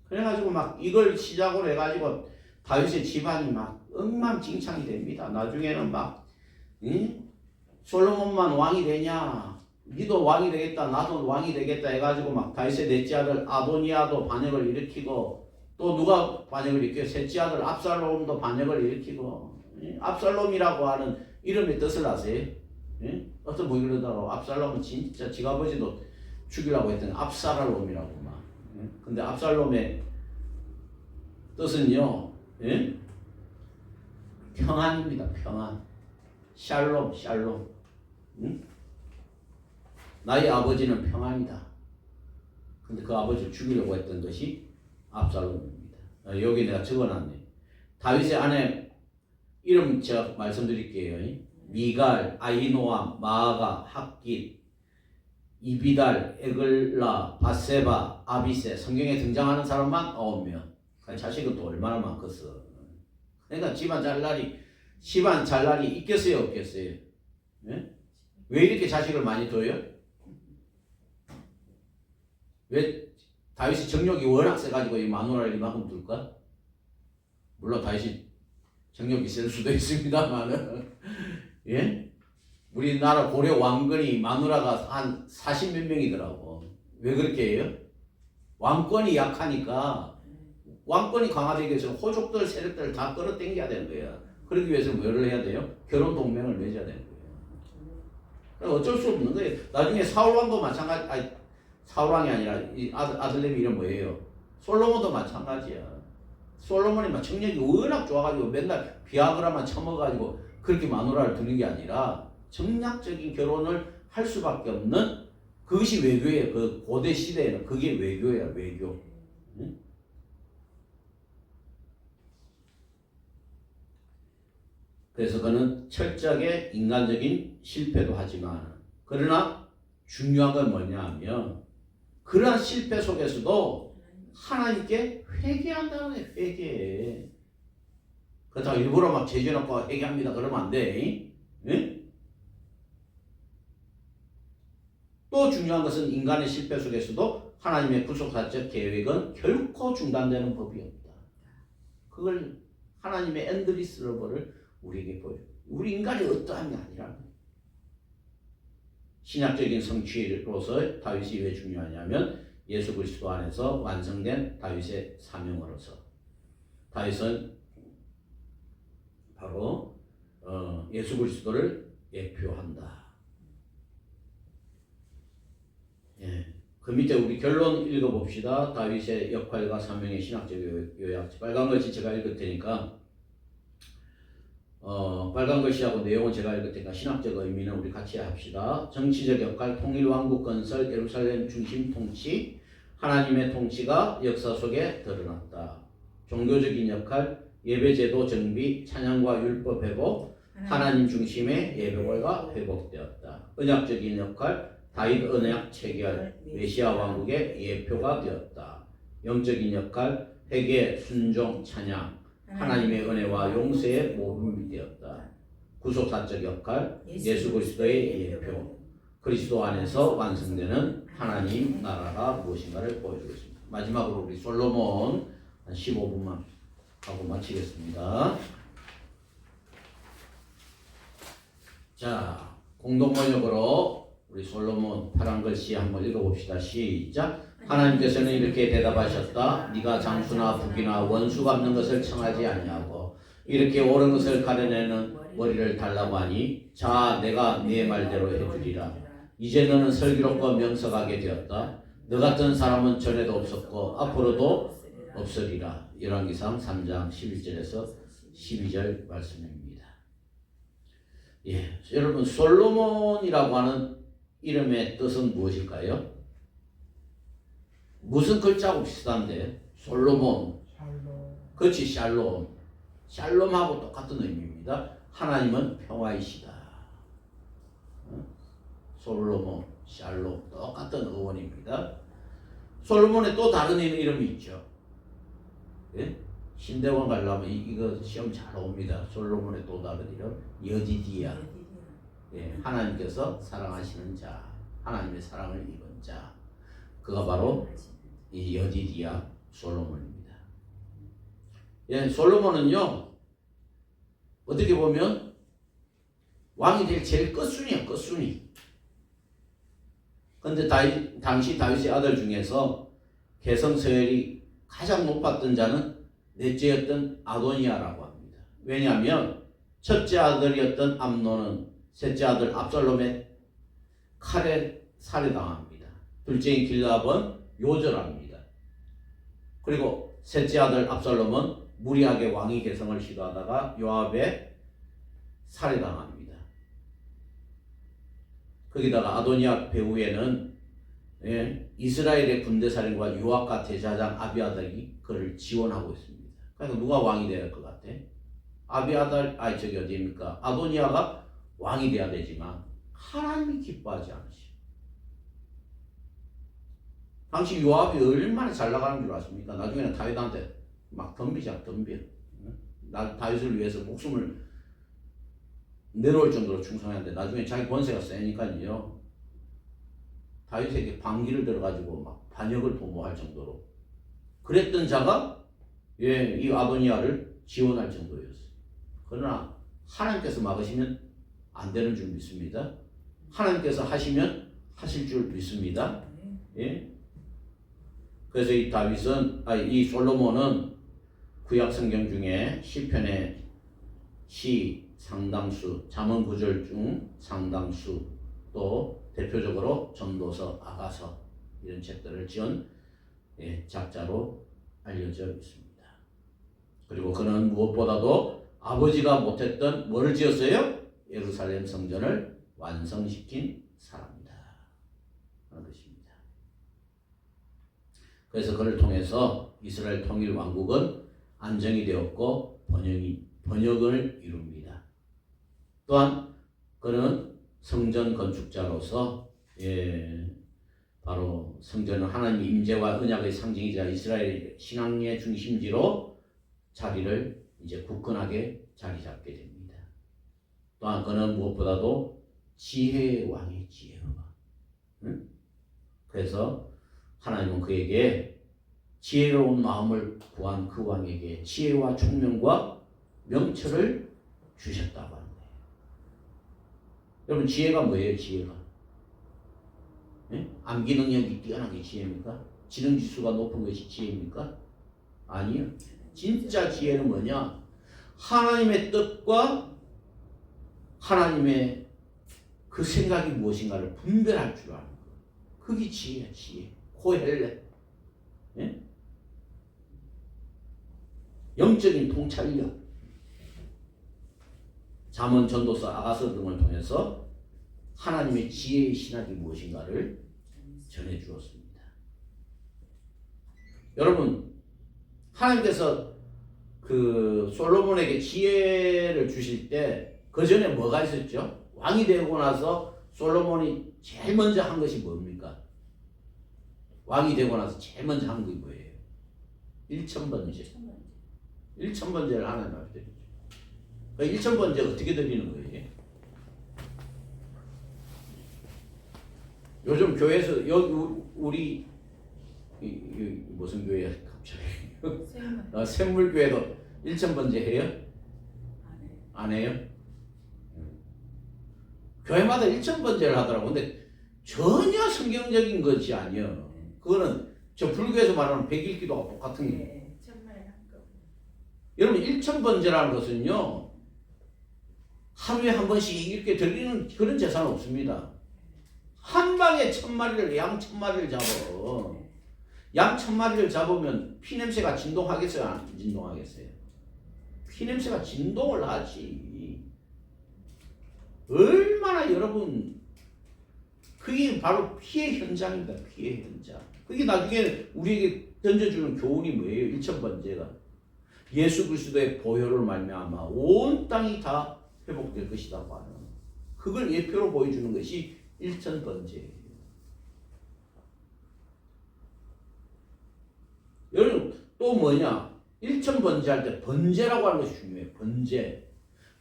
그래가지고 막 이걸 시작으로 해가지고 다윗의 집안이 막 엉망진창이 됩니다. 나중에는 막 솔로몬만 왕이 되냐? 니도 왕이 되겠다. 나도 왕이 되겠다 해가지고 막 다윗의 넷째 아들 아도니아도 반역을 일으키고, 또 누가 반역을 일으켜? 셋째 아들 압살롬도 반역을 일으키고. 압살롬이라고 하는 이름의 뜻을 아세요? 어떤 뭐 이러다가 압살롬은 진짜 지가 아버지도 죽이려고 했더니 압살롬이라고 막. 근데 압살롬의 뜻은요, 평안입니다. 평안. 샬롬. 나의 아버지는 평안이다. 근데 그 아버지를 죽이려고 했던 것이 압살롬입니다. 여기 내가 적어놨네. 다윗의 아내 이름 제가 말씀드릴게요. 미갈, 아이노암, 마아가, 핫깃, 이비달, 에글라, 바세바, 아비세. 성경에 등장하는 사람만 9명. 자식은 또 얼마나 많겠어. 그러니까 집안 잘 날이 있겠어요, 없겠어요? 예? 왜 이렇게 자식을 많이 둬요? 왜 다윗이 정력이 워낙 세가지고 이 마누라를 이만큼 둘까? 물론 다윗이 정력이 셀 수도 있습니다만은, 예? 우리나라 고려 왕건이 마누라가 한 40몇 명이더라고. 왜 그렇게 해요? 왕권이 약하니까. 왕권이 강화되기 위해서 호족들, 세력들을 다 끌어당겨야 되는 거야. 그러기 위해서 뭐를 해야 돼요? 결혼 동맹을 맺어야 되는 거예요. 어쩔 수 없는 거예요. 나중에 사울왕도 마찬가지. 사울왕이 아니라 이 아들내미 이름 뭐예요? 솔로몬도 마찬가지야. 솔로몬이 막 청력이 워낙 좋아가지고 맨날 비아그라만 처먹어가지고 그렇게 마누라를 두는 게 아니라 정략적인 결혼을 할 수밖에 없는 그것이 외교예요. 그 고대 시대에는 그게 외교야, 외교. 응? 그래서 그는 철저하게 인간적인 실패도 하지만, 그러나 중요한 건 뭐냐 하면 그러한 실패 속에서도 하나님께 회개한다는 거예요. 회개. 그렇다고 일부러 막 죄지어놓고 회개합니다 그러면 안 돼. 응? 또 중요한 것은 인간의 실패 속에서도 하나님의 구속사적 계획은 결코 중단되는 법이 없다. 그걸 하나님의 엔드리스 러버를 우리에게 보여요. 우리 인간이 어떠함이 아니라 신약적인 성취로서 다윗이 왜 중요하냐면 예수 그리스도 안에서 완성된 다윗의 사명으로서 다윗은 바로 예수 그리스도를 예표한다. 예. 그 밑에 우리 결론 읽어봅시다. 다윗의 역할과 사명의 신학적 요약. 빨간 글씨 제가 읽을 테니까 빨간 글씨하고 내용은 제가 읽을 테니까 신학적 의미는 우리 같이 합시다. 정치적 역할, 통일 왕국 건설, 예루살렘 중심 통치, 하나님의 통치가 역사 속에 드러났다. 종교적인 역할, 예배제도 정비, 찬양과 율법 회복, 하나님 중심의 예배가 회복되었다. 언약적인 역할, 다윗 언약 체결, 메시아 왕국의 예표가 되었다. 영적인 역할, 회개, 순종, 찬양, 하나님의 은혜와 용서의 모범이 되었다. 구속사적 역할, 예수 그리스도의 예표, 그리스도 안에서 완성되는 하나님 나라가 무엇인가를 보여주고 있습니다. 마지막으로 우리 솔로몬 한 15분만 하고 마치겠습니다. 자, 공동 번역으로 우리 솔로몬 파란 글씨 한번 읽어봅시다. 시작. 하나님께서는 이렇게 대답하셨다. 네가 장수나 북이나 원수 갚는 것을 청하지 아니하고 이렇게 옳은 것을 가려내는 머리를 달라고 하니 자 내가 네 말대로 해주리라. 이제 너는 슬기롭고 명석하게 되었다. 너 같은 사람은 전에도 없었고 앞으로도 없으리라. 열왕기상 3장 11절에서 12절 말씀입니다. 예, 여러분 솔로몬이라고 하는 이름의 뜻은 무엇일까요? 무슨 글자하고 비슷한데? 솔로몬. 그렇지, 샬롬. 샬롬하고 똑같은 의미입니다. 하나님은 평화이시다. 솔로몬, 샬롬 똑같은 어원입니다. 솔로몬의 또 다른 이름이 있죠. 예? 신대원 가려면 이거 시험 잘 옵니다. 솔로몬의 또 다른 이름 여디디야. 예, 하나님께서 사랑하시는 자, 하나님의 사랑을 입은 자, 그가 바로 이 여디디야 솔로몬입니다. 예, 솔로몬은요 어떻게 보면 왕이 될 제일 끝순이야, 끝순이. 근데 당시 다윗의 아들 중에서 개성 서열이 가장 높았던 자는 넷째였던 아도니아라고 합니다. 왜냐하면 첫째 아들이었던 암논은 셋째 아들 압살롬의 칼에 살해당합니다. 둘째인 길라압은 요절합니다. 그리고 셋째 아들 압살롬은 무리하게 왕위 계승을 시도하다가 요압에 살해당합니다. 거기다가 아도니아 배후에는 이스라엘의 군대사령관 요압과 대제사장 아비아달이 그를 지원하고 있습니다. 그러니까 누가 왕이 돼야 할 것 같아? 어디입니까? 아도니아가 왕이 돼야 되지만 하나님이 기뻐하지 않으시오. 당시 요압이 얼마나 잘 나가는 줄 아십니까? 나중에는 다윗한테 막 덤벼. 다윗을 위해서 목숨을 내놓을 정도로 충성했는데 나중에 자기 권세가 세니까요. 다윗에게 반기를 들어가지고 막 반역을 도모할 정도로 그랬던 자가 이 아도니아를 지원할 정도였어요. 그러나 하나님께서 막으시면 안 되는 줄 믿습니다. 하나님께서 하시면 하실 줄 믿습니다. 예? 그래서 이 솔로몬은 구약 성경 중에 시편의 시 상당수, 잠언 구절 중 상당수, 또 대표적으로 전도서, 아가서 이런 책들을 지은 작자로 알려져 있습니다. 그리고 그는 무엇보다도 아버지가 못했던 뭐를 지었어요? 예루살렘 성전을 완성시킨 사람이다 하는 것입니다. 그래서 그를 통해서 이스라엘 통일 왕국은 안정이 되었고 번영을 이룹니다. 또한 그는 성전 건축자로서 바로 성전은 하나님의 임재와 언약의 상징이자 이스라엘 신앙의 중심지로 자리를 이제 굳건하게 자리 잡게 됩니다. 또한 그는 무엇보다도 지혜의 왕의 지혜가. 응? 그래서 하나님은 그에게 지혜로운 마음을 구한 그 왕에게 지혜와 총명과 명철을 주셨다고 하는 거예요. 여러분 지혜가 뭐예요? 지혜가 암기 능력이 뛰어난 게 지혜입니까? 지능지수가 높은 것이 지혜입니까? 아니요. 진짜 지혜는 뭐냐? 하나님의 뜻과 하나님의 그 생각이 무엇인가를 분별할 줄 아는 거. 그게 지혜야, 지혜. 코헬렛. 예? 영적인 통찰력. 잠언, 전도서, 아가서 등을 통해서 하나님의 지혜의 신학이 무엇인가를 전해 주었습니다. 여러분, 하나님께서 그 솔로몬에게 지혜를 주실 때 그 전에 뭐가 있었죠? 왕이 되고 나서 솔로몬이 제일 먼저 한 것이 뭡니까? 왕이 되고 나서 제일 먼저 한 게 뭐예요? 일천번제. 일천번제를 하나님 앞에 드리죠. 그 일천번제 어떻게 드리는 거예요? 요즘 교회에서 여기 우리 무슨 교회야 갑자기? 샘물교회도 일천번제 해요? 안 해요? 교회마다 일천번제를 하더라고. 근데 전혀 성경적인 것이 아니에요. 그거는 저 불교에서 말하는 백일기도와 똑같은 거예요. 여러분 일천번제라는 것은요 하루에 한 번씩 이렇게 드리는 그런 제사는 없습니다. 한 방에 1000마리를 양 1000마리를 잡아. 양 1000마리를 잡으면 피냄새가 진동하겠어요? 안 진동하겠어요? 피냄새가 진동을 하지. 얼마나 여러분 그게 바로 피해 현장입니다. 피해 현장. 그게 나중에 우리에게 던져주는 교훈이 뭐예요? 일천번제가 예수 그리스도의 보혈을 말미암아 온 땅이 다 회복될 것이라고 하는 그걸 예표로 보여주는 것이 일천번제예요. 여러분 또 뭐냐? 일천번제 할 때 번제라고 하는 것이 중요해요. 번제.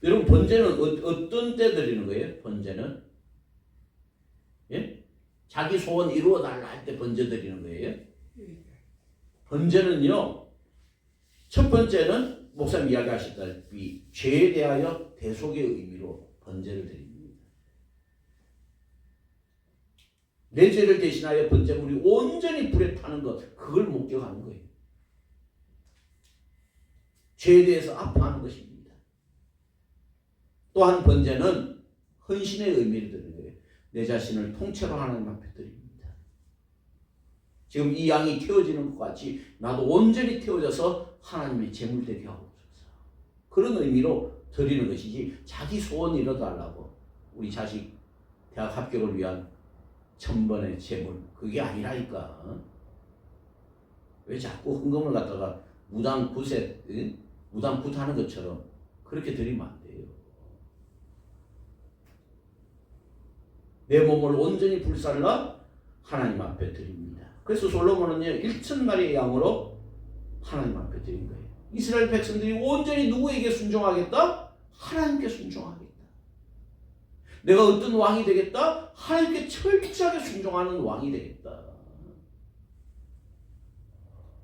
여러분 번제는 어떤 때 드리는 거예요? 번제는 예? 자기 소원 이루어 달라 할 때 번제 드리는 거예요. 번제는요. 첫 번째는 목사님 이야기하셨다시피 죄에 대하여 대속의 의미로 번제를 드립니다. 내 죄를 대신하여 번제물이 온전히 불에 타는 것 그걸 목격하는 거예요. 죄에 대해서 아파하는 것입니다. 또한 번제는 헌신의 의미를 드리는 거예요. 내 자신을 통째로 하나님 앞에 드립니다. 지금 이 양이 태워지는 것 같이 나도 온전히 태워져서 하나님의 제물 되게 하옵소서. 그런 의미로 드리는 것이지 자기 소원 이뤄달라고 우리 자식 대학 합격을 위한 1000번의 제물 그게 아니라니까. 왜 자꾸 헌금을 갖다가 무당 굿에 무당 굿하는 것처럼 그렇게 드리면 안 돼요. 내 몸을 온전히 불살라 하나님 앞에 드립니다. 그래서 솔로몬은요 1000마리의 양으로 하나님 앞에 드린 거예요. 이스라엘 백성들이 온전히 누구에게 순종하겠다? 하나님께 순종하겠다. 내가 어떤 왕이 되겠다? 하나님께 철저하게 순종하는 왕이 되겠다.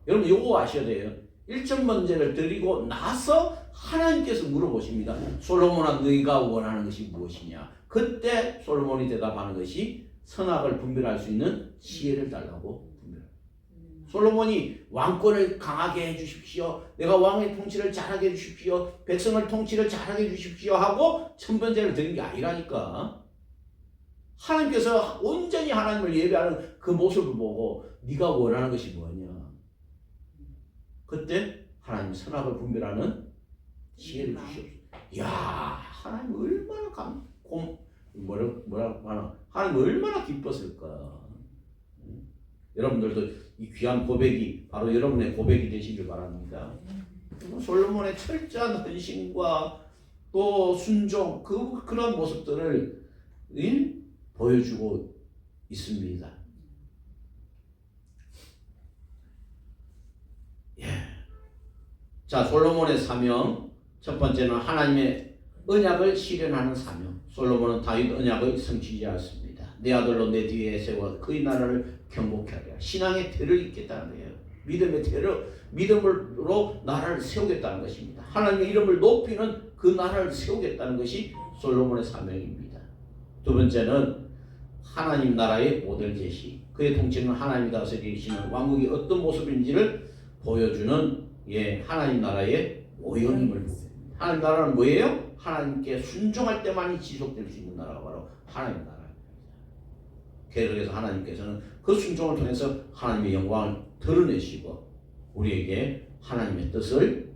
여러분 이거 아셔야 돼요. 일천번제를 드리고 나서 하나님께서 물어보십니다. 솔로몬아 너희가 원하는 것이 무엇이냐? 그때 솔로몬이 대답하는 것이 선악을 분별할 수 있는 지혜를 달라고 분별합니다. 솔로몬이 왕권을 강하게 해주십시오. 내가 왕의 통치를 잘하게 해주십시오. 백성을 통치를 잘하게 해주십시오 하고 천번제를 드린 게 아니라니까. 하나님께서 온전히 하나님을 예배하는 그 모습을 보고 네가 원하는 것이 뭐냐. 그때 하나님 선악을 분별하는 지혜를 주시옵소서. 이야 하나님 얼마나 뭐라고 하나 하나님 얼마나 기뻤을까. 여러분들도 이 귀한 고백이 바로 여러분의 고백이 되시길 바랍니다. 솔로몬의 철저한 헌신과 또 순종 그런 모습들을 보여주고 있습니다. 자, 솔로몬의 사명. 첫 번째는 하나님의 언약을 실현하는 사명. 솔로몬은 다윗 언약의 성취자였습니다. 내 아들로 내 뒤에 세워 그의 나라를 경복케 하리라. 신앙의 태를 잇겠다는 거예요. 믿음의 태를, 믿음으로 나라를 세우겠다는 것입니다. 하나님의 이름을 높이는 그 나라를 세우겠다는 것이 솔로몬의 사명입니다. 두 번째는 하나님 나라의 모델 제시. 그의 통치는 하나님이 다스리시는 왕국이 어떤 모습인지를 보여주는 하나님 나라의 모형임을 보고, 하나님 나라는 뭐예요? 하나님께 순종할 때만이 지속될 수 있는 나라가 바로 하나님 나라입니다. 계속해서 하나님께서는 그 순종을 통해서 하나님의 영광을 드러내시고 우리에게 하나님의 뜻을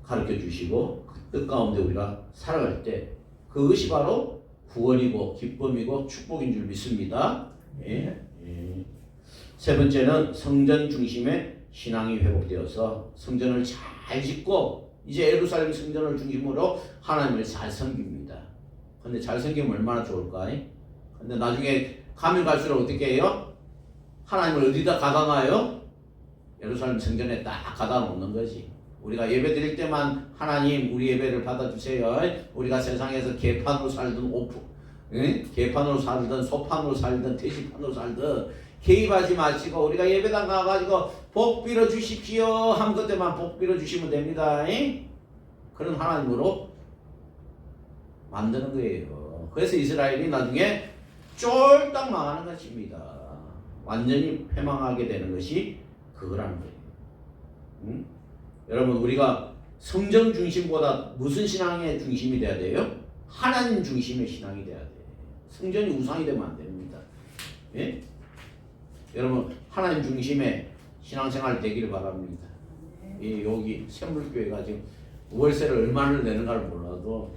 가르쳐 주시고 그 뜻 가운데 우리가 살아갈 때 그것이 바로 구원이고 기쁨이고 축복인 줄 믿습니다. 세 번째는 성전 중심의 신앙이 회복되어서 성전을 잘 짓고 이제 예루살렘 성전을 중심으로 하나님을 잘 섬깁니다. 근데 잘 섬기면 얼마나 좋을까? 근데 나중에 가면 갈수록 어떻게 해요? 하나님을 어디다 가다 놔요? 예루살렘 성전에 딱 가다 놓는 거지. 우리가 예배 드릴 때만 하나님 우리 예배를 받아주세요. 우리가 세상에서 개판으로 살든 개판으로 살든 소판으로 살든 돼지판으로 살든 개입하지 마시고 우리가 예배당 가가지고 복 빌어 주십시오 한 것 때만 복 빌어 주시면 됩니다. 그런 하나님으로 만드는 거예요. 그래서 이스라엘이 나중에 쫄딱 망하는 것입니다. 완전히 패망하게 되는 것이 그거라는 거예요. 여러분 우리가 성전 중심보다 무슨 신앙의 중심이 돼야 돼요? 하나님 중심의 신앙이 돼야 돼요. 성전이 우상이 되면 안 됩니다. 여러분 하나님 중심의 신앙생활 되기를 바랍니다. 여기 샘물교회가 지금 월세를 얼마나 내는가를 몰라도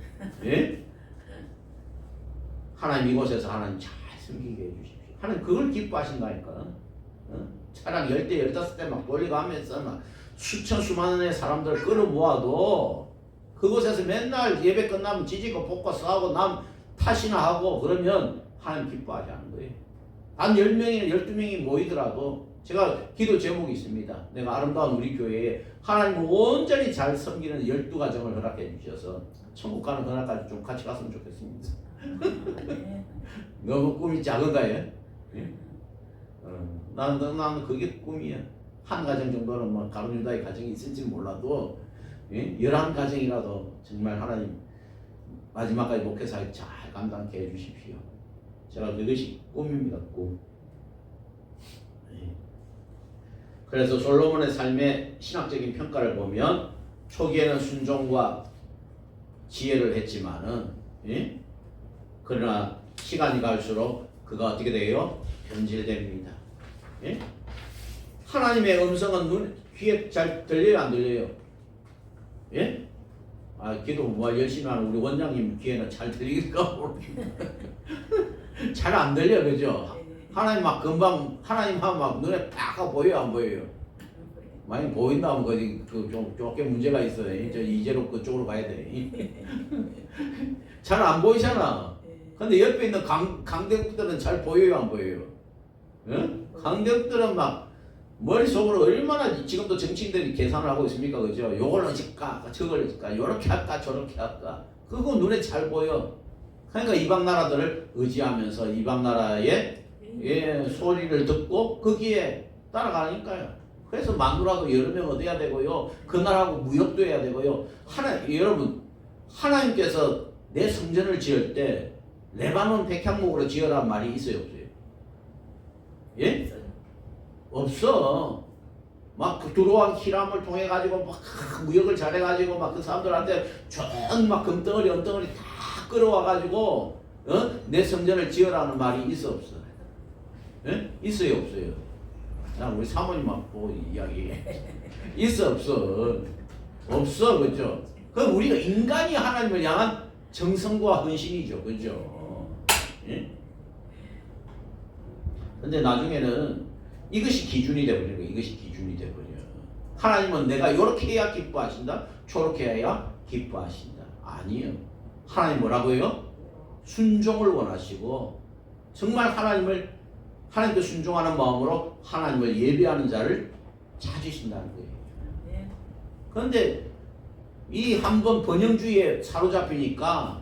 하나님 이곳에서 하나님 잘 섬기게 해주십시오. 하나님 그걸 기뻐하신다니까. 차량 10대 15대 막 돌려가면서 막 수만의 사람들을 끌어모아도 그곳에서 맨날 예배 끝나면 지지고 볶고 싸우고 남 탓이나 하고 그러면 하나님 기뻐하지 않는 거예요. 단 10명이나 12명이 모이더라도 제가 기도 제목이 있습니다. 내가 아름다운 우리 교회에 하나님을 온전히 잘 섬기는 12가정을 허락해 주셔서 천국 가는 그날까지 좀 같이 갔으면 좋겠습니다. 너무 꿈이 작은가요? 나는 그게 꿈이야. 한 가정 정도는 뭐 가룟 유다의 가정이 있을지 몰라도 11가정이라도 정말 하나님 마지막까지 목회사에 잘 감당케 해주십시오. 제가 그것이 꿈입니다. 꿈. 그래서 솔로몬의 삶의 신학적인 평가를 보면 초기에는 순종과 지혜를 했지만은 그러나 시간이 갈수록 그가 어떻게 돼요? 변질됩니다. 하나님의 음성은 귀에 잘 들려요? 안 들려요? 기도 뭐 열심히 하는 우리 원장님 귀에는 잘 들릴까 모르겠는데 잘 안 들려, 그죠? 하나님 막 금방 하나님 하면 막 눈에 딱 보여요, 안 보여요? 많이 보인다면 좀 조금 문제가 있어요. 저 이제로 그쪽으로 가야 돼. 잘 안 보이잖아. 근데 옆에 있는 강대국들은 잘 보여요, 안 보여요? 강대국들은 막 머릿속으로 얼마나 지금도 정치인들이 계산을 하고 있습니까? 그죠? 요걸 넣을까? 저걸 넣을까? 요렇게 할까? 저렇게 할까? 그거 눈에 잘 보여. 그러니까 이방 나라들을 의지하면서 이방 나라의 소리를 듣고 거기에 따라가니까요. 그래서 마누라도 여러 명 얻어야 되고요. 그 나라하고 무역도 해야 되고요. 여러분 하나님께서 내 성전을 지을 때 레바논 백향목으로 지어란 말이 있어요, 없어요? 없어. 막 두로왕 히람을 통해 가지고 막 무역을 잘해 가지고 막 그 사람들한테 막 금덩어리 은덩어리 다 끌어와 가지고 내 성전을 지으라는 말이 있어 없어? 있어요, 없어요? 나 우리 사모님만 보고 이야기해. 있어 없어? 없어, 그죠? 그럼 우리가 인간이 하나님을 향한 정성과 헌신이죠, 그죠? 근데 나중에는 이것이 기준이 되버리는 거예요. 이것이 기준이 되버려. 하나님은 내가 이렇게 해야 기뻐하신다, 저렇게 해야 기뻐하신다. 아니에요. 하나님 뭐라고요? 순종을 원하시고 정말 하나님께 순종하는 마음으로 하나님을 예배하는 자를 찾으신다는 거예요. 네. 그런데 이 한 번 번영주의에 사로잡히니까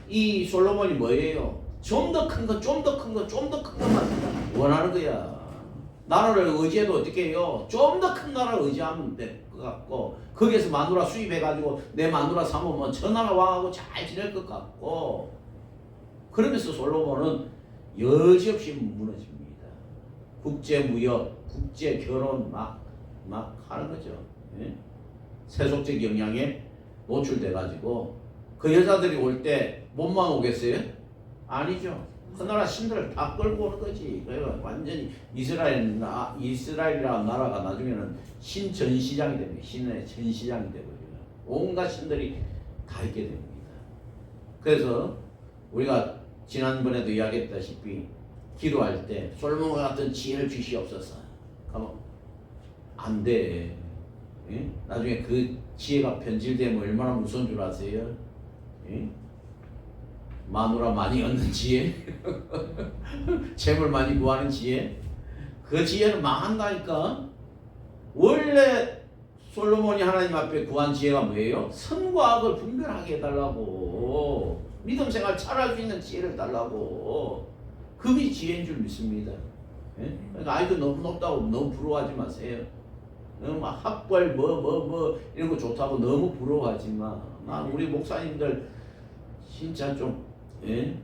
이 솔로몬이 뭐예요? 좀 더 큰 거, 좀 더 큰 거, 좀 더 큰 것만 원하는 거야. 나라를 의지해도 어떻게 해요? 좀 더 큰 나라를 의지하면 될 것 같고, 거기에서 마누라 수입해가지고 내 마누라 삼으면 저 나라 왕하고 잘 지낼 것 같고, 그러면서 솔로몬은 여지없이 무너집니다. 국제무역, 국제결혼 막 하는 거죠. 예? 세속적 영향에 노출돼가지고 그 여자들이 올 때 몸만 오겠어요? 아니죠. 그 나라 신들을 다 끌고 오는 거지. 그래서 완전히 이스라엘이라는 나라가 나중에는 신 전시장이 됩니다. 신의 전시장이 되고요. 온갖 신들이 다 있게 됩니다. 그래서 우리가 지난번에도 이야기했다시피 기도할 때 솔로몬과 같은 지혜를 주시옵소서. 그러면 안 돼. 예? 나중에 그 지혜가 변질되면 얼마나 무서운 줄 아세요? 예? 마누라 많이 얻는 지혜, 재물 많이 구하는 지혜, 그 지혜는 망한다니까. 원래 솔로몬이 하나님 앞에 구한 지혜가 뭐예요? 선과 악을 분별하게 해달라고, 믿음 생활 잘할 수 있는 지혜를 달라고. 그게 지혜인 줄 믿습니다. 예? 그러니까 아이고 너무 높다고 너무 부러워하지 마세요. 막 학벌 뭐 이런 거 좋다고 너무 부러워하지 마. 우리 목사님들 진짜 좀 예?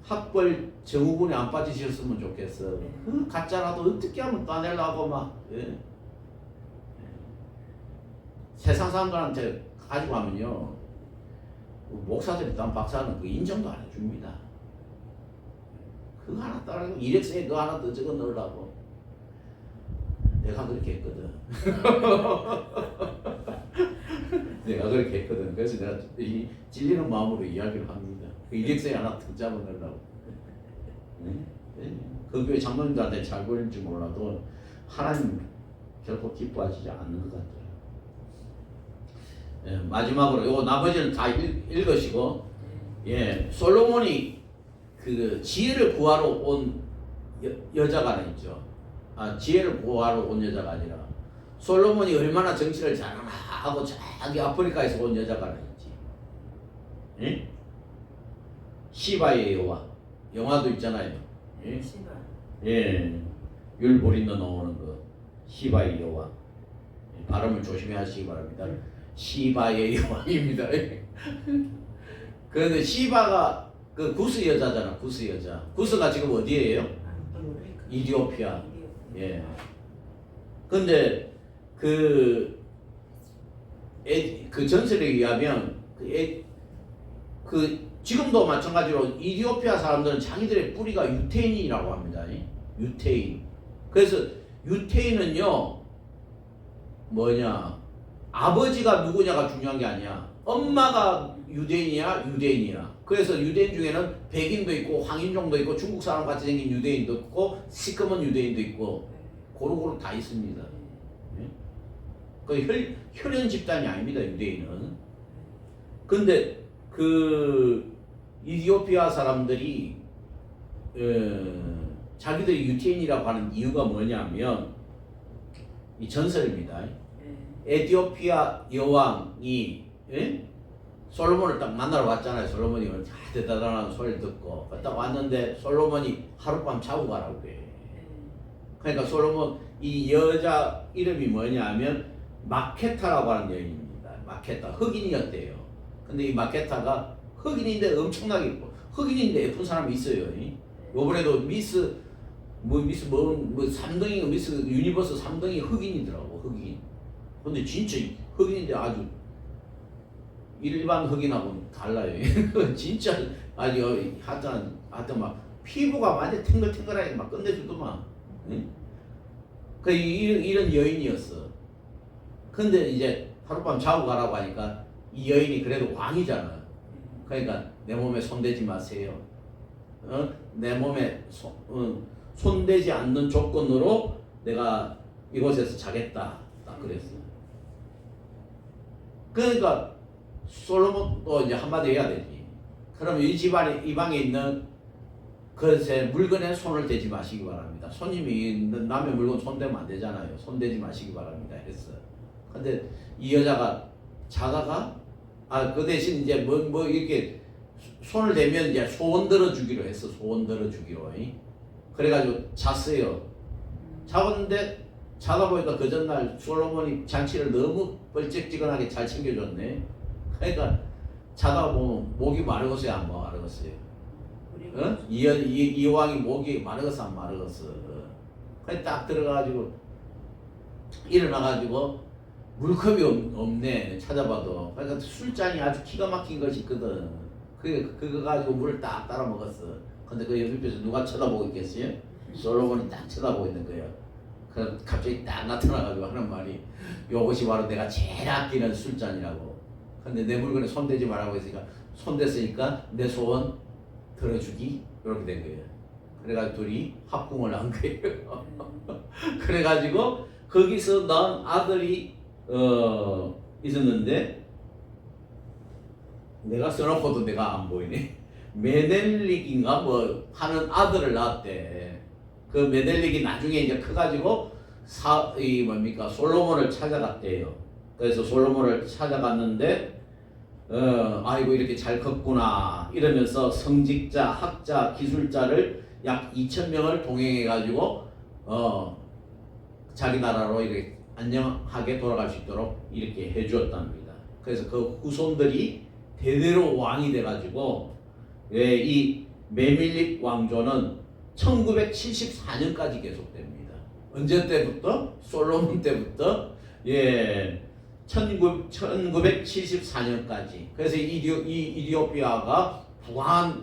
학벌 정후군에 안 빠지셨으면 좋겠어. 그 가짜라도 어떻게 하면 따내려고 막 예? 세상 사람들한테 가지고 가면요, 목사들이 딴 박사는 그 인정도 안 해줍니다. 그거 하나 따라고 이력서에 그거 하나 더 적어 넣으려고. 내가 그렇게 했거든. 내가 그렇게 했거든. 그래서 내가 이 찔리는 마음으로 이야기를 합니다. 그 이력서에 하나 더 잡아 넣으려고. 그 교회 장로님들한테 잘 보일지 몰라도 하나님 결코 기뻐하시지 않는 것 같아요. 예, 마지막으로 요 나머지는 다 읽으시고, 예, 솔로몬이 그 지혜를 구하러 온 여자가 하나 있죠. 지혜를 구하러 온 여자가 아니라 솔로몬이 얼마나 정치를 잘하나 하고 저기 아프리카에서 온 여자가 하나 있지. 예? 시바의 여호와 영화도 있잖아요. 예? 시바. 예, 율보린도 나오는 거 시바의 여호와. 발음을 조심히 하시기 바랍니다. 시바의 여호와입니다. 그런데 시바가 그 구스 여자잖아. 구스 여자. 구스가 지금 어디예요? 이디오피아. 예. 근데 그 전설에 의하면 지금도 마찬가지로 이디오피아 사람들은 자기들의 뿌리가 유태인이라고 합니다. 유태인. 그래서 유태인은요, 뭐냐, 아버지가 누구냐가 중요한 게 아니야. 엄마가 유대인이야. 그래서 유대인 중에는 백인도 있고 황인종도 있고 중국 사람 같이 생긴 유대인도 있고 시커먼 유대인도 있고 고루고루 다 있습니다. 그 혈연 집단이 아닙니다, 유대인은. 근데 그 이디오피아 사람들이 자기들이 유태인이라고 하는 이유가 뭐냐면 이 전설입니다. 에티오피아 여왕이 솔로몬을 딱 만나러 왔잖아요. 솔로몬이 대단한 소리를 듣고 딱 왔는데 솔로몬이 하룻밤 자고 가라고 해. 그러니까 솔로몬 이 여자 이름이 뭐냐면 마케타라고 하는 여인입니다. 마케타, 흑인이었대요. 근데 이 마케타가 흑인인데 엄청나게 예뻐. 흑인인데 예쁜 사람이 있어요. 요번에도 미스 3등이 미스 유니버스 3등이 흑인이더라고. 흑인. 근데 진짜 흑인인데 아주 일반 흑인하고는 달라요. 진짜 아주 하여튼 막 피부가 완전 탱글탱글하게 막 끝내주더만. 그 이런 여인이었어. 근데 이제 하룻밤 자고 가라고 하니까 이 여인이 그래도 왕이잖아. 그러니까 내 몸에 손대지 마세요. 내 몸에 손대지 않는 조건으로 내가 이곳에서 자겠다. 딱 그랬어. 그러니까 솔로몬도 이제 한마디 해야 되지. 그러면 이 집안에 이 방에 있는 그래서 물건에 손을 대지 마시기 바랍니다. 손님이 남의 물건 손대면 안 되잖아요. 손대지 마시기 바랍니다. 했어. 근데 이 여자가 자다가 그 대신 이제 뭐 이렇게 손을 대면 이제 소원 들어주기로 했어. 소원 들어주기로. 그래가지고 잤어요. 자는데 자다 보니까 그 전날 솔로몬이 잔치를 너무 뻘쩍지근하게 잘 챙겨줬네. 그러니까 자다 보면 목이 마르겠어요, 안 마르겠어요? 어? 이 왕이 목이 마르겠어, 안 마르겠어? 그래 딱 들어가가지고 일어나가지고 물컵이 없네. 찾아봐도. 그러니까 술잔이 아주 기가 막힌 것이 있거든. 그거 가지고 물을 딱 따라 먹었어. 근데 그 옆에서 누가 쳐다보고 있겠어요? 솔로몬이 딱 쳐다보고 있는 거예요. 그 갑자기 딱 나타나가지고 하는 말이 요것이 바로 내가 제일 아끼는 술잔이라고. 근데 내 물건에 손대지 말라고 했으니까 손댔으니까 내 소원 들어주기 이렇게 된 거예요. 그래가지고 둘이 합궁을 한 거예요. 그래가지고 거기서 낳은 아들이 있었는데 내가 써놓고도 내가 안 보이네. 메넬릭인가 뭐 하는 아들을 낳았대. 그 메넬릭이 나중에 이제 커가지고 솔로몬을 찾아갔대요. 그래서 솔로몬을 찾아갔는데 아이고 이렇게 잘 컸구나 이러면서 성직자, 학자, 기술자를 약 2,000명을 동행해가지고 자기 나라로 이렇게 안녕하게 돌아갈 수 있도록 이렇게 해주었답니다. 그래서 그 후손들이 대대로 왕이 돼가지고 이 메밀릭 왕조는 1974년까지 계속됩니다. 언제 때부터? 솔로몬 때부터 1974년까지. 그래서 이 이디오피아가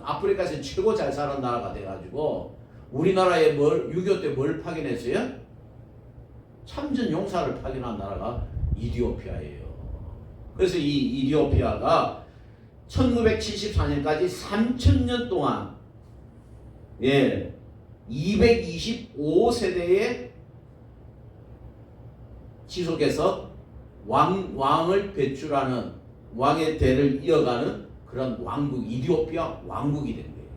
아프리카에서 최고 잘 사는 나라가 돼가지고 우리나라에 6.25 때 뭘 파견했어요? 참전 용사를 파견한 나라가 이디오피아예요. 그래서 이 이디오피아가 1974년까지 3,000년 동안 225세대의 지속해서 왕을 배출하는 왕의 대를 이어가는 그런 왕국, 이디오피아 왕국이 된 거예요.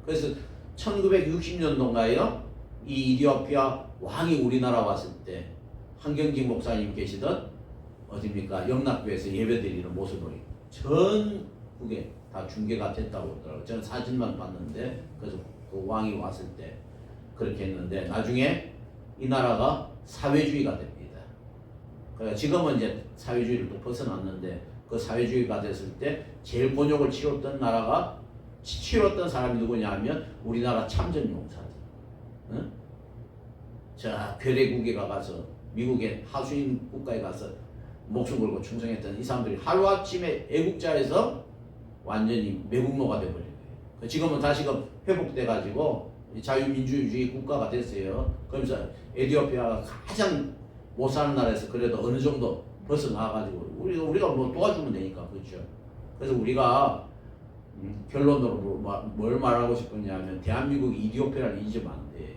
그래서 1960년도인가요? 이 이디오피아 왕이 우리나라 왔을 때 한경직 목사님 계시던 어디입니까? 영락교에서 예배드리는 모습을 전국에 다 중계가 됐다고 하더라고요. 저는 사진만 봤는데 그래서 그 왕이 왔을 때 그렇게 했는데 나중에 이 나라가 사회주의가 됩니다. 그러니까 지금은 이제 사회주의를 또 벗어났는데 그 사회주의가 됐을 때 제일 곤욕을 치렀던 나라가 치렀던 사람이 누구냐 하면 우리나라 참전용사들. 응? 자 괴뢰국에 가서 미국의 하수인 국가에 가서 목숨 걸고 충성했던 이 사람들이 하루아침에 애국자에서 완전히 매국노가 돼버린 거예요. 지금은 다시금 회복돼가지고 자유민주주의 국가가 됐어요. 그러면서 에티오피아가 가장 못 사는 나라에서 그래도 어느 정도 벗어나가지고 우리가 뭐 도와주면 되니까. 그렇죠. 그래서 우리가 결론으로 뭘 말하고 싶었냐면 대한민국이 이디오피아를 잊으면 안 돼.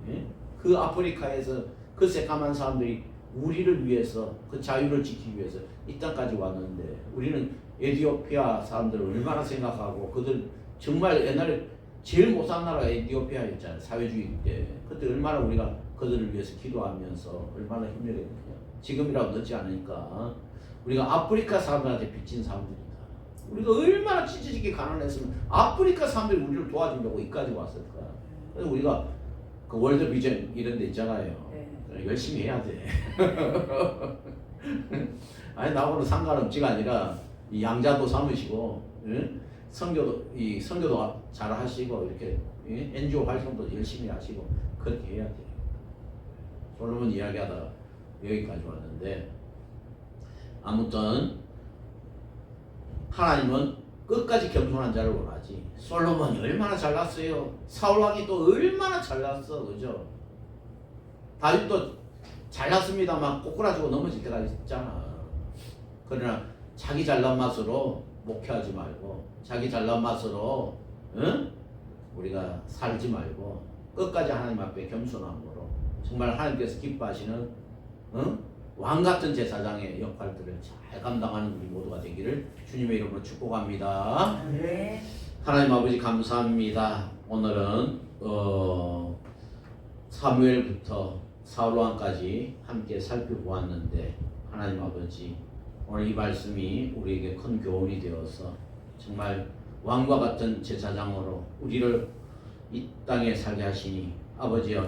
예? 그 아프리카에서 그 새까만 사람들이 우리를 위해서 그 자유를 지키기 위해서 이 땅까지 왔는데 우리는 에티오피아 사람들을 얼마나 생각하고 그들 정말 옛날에 제일 못 산 나라가 에티오피아였잖아요. 사회주의 때. 그때 얼마나 우리가 그들을 위해서 기도하면서 얼마나 힘들었느냐. 지금이라도 늦지 않으니까 우리가 아프리카 사람들한테 빚진 사람들이다. 우리가 얼마나 찢어지게 가난했으면 아프리카 사람들이 우리를 도와주려고 이까지 왔을까. 그래서 우리가 그 월드 비전 이런 데 있잖아요. 열심히 해야 돼. 아니 나하고는 상관없지가 아니라 이 양자도 삼으시고 선교도 잘 하시고 이렇게 NGO 활동도 열심히 하시고 그렇게 해야 돼. 솔로몬 이야기하다가 여기까지 왔는데 아무튼 하나님은 끝까지 겸손한 자를 원하지. 솔로몬이 얼마나 잘났어요. 사울왕이 또 얼마나 잘났어. 그죠? 다윗도 잘났습니다만 꼬꾸라지고 넘어질 때가 있잖아. 그러나 자기 잘난 맛으로 목회하지 말고 자기 잘난 맛으로 우리가 살지 말고 끝까지 하나님 앞에 겸손함으로 정말 하나님께서 기뻐하시는 왕같은 제사장의 역할들을 잘 감당하는 우리 모두가 되기를 주님의 이름으로 축복합니다. 네. 하나님 아버지 감사합니다. 오늘은 사무엘부터 사울왕까지 함께 살펴보았는데 하나님 아버지 오늘 이 말씀이 우리에게 큰 교훈이 되어서 정말 왕과 같은 제사장으로 우리를 이 땅에 살게 하시니 아버지여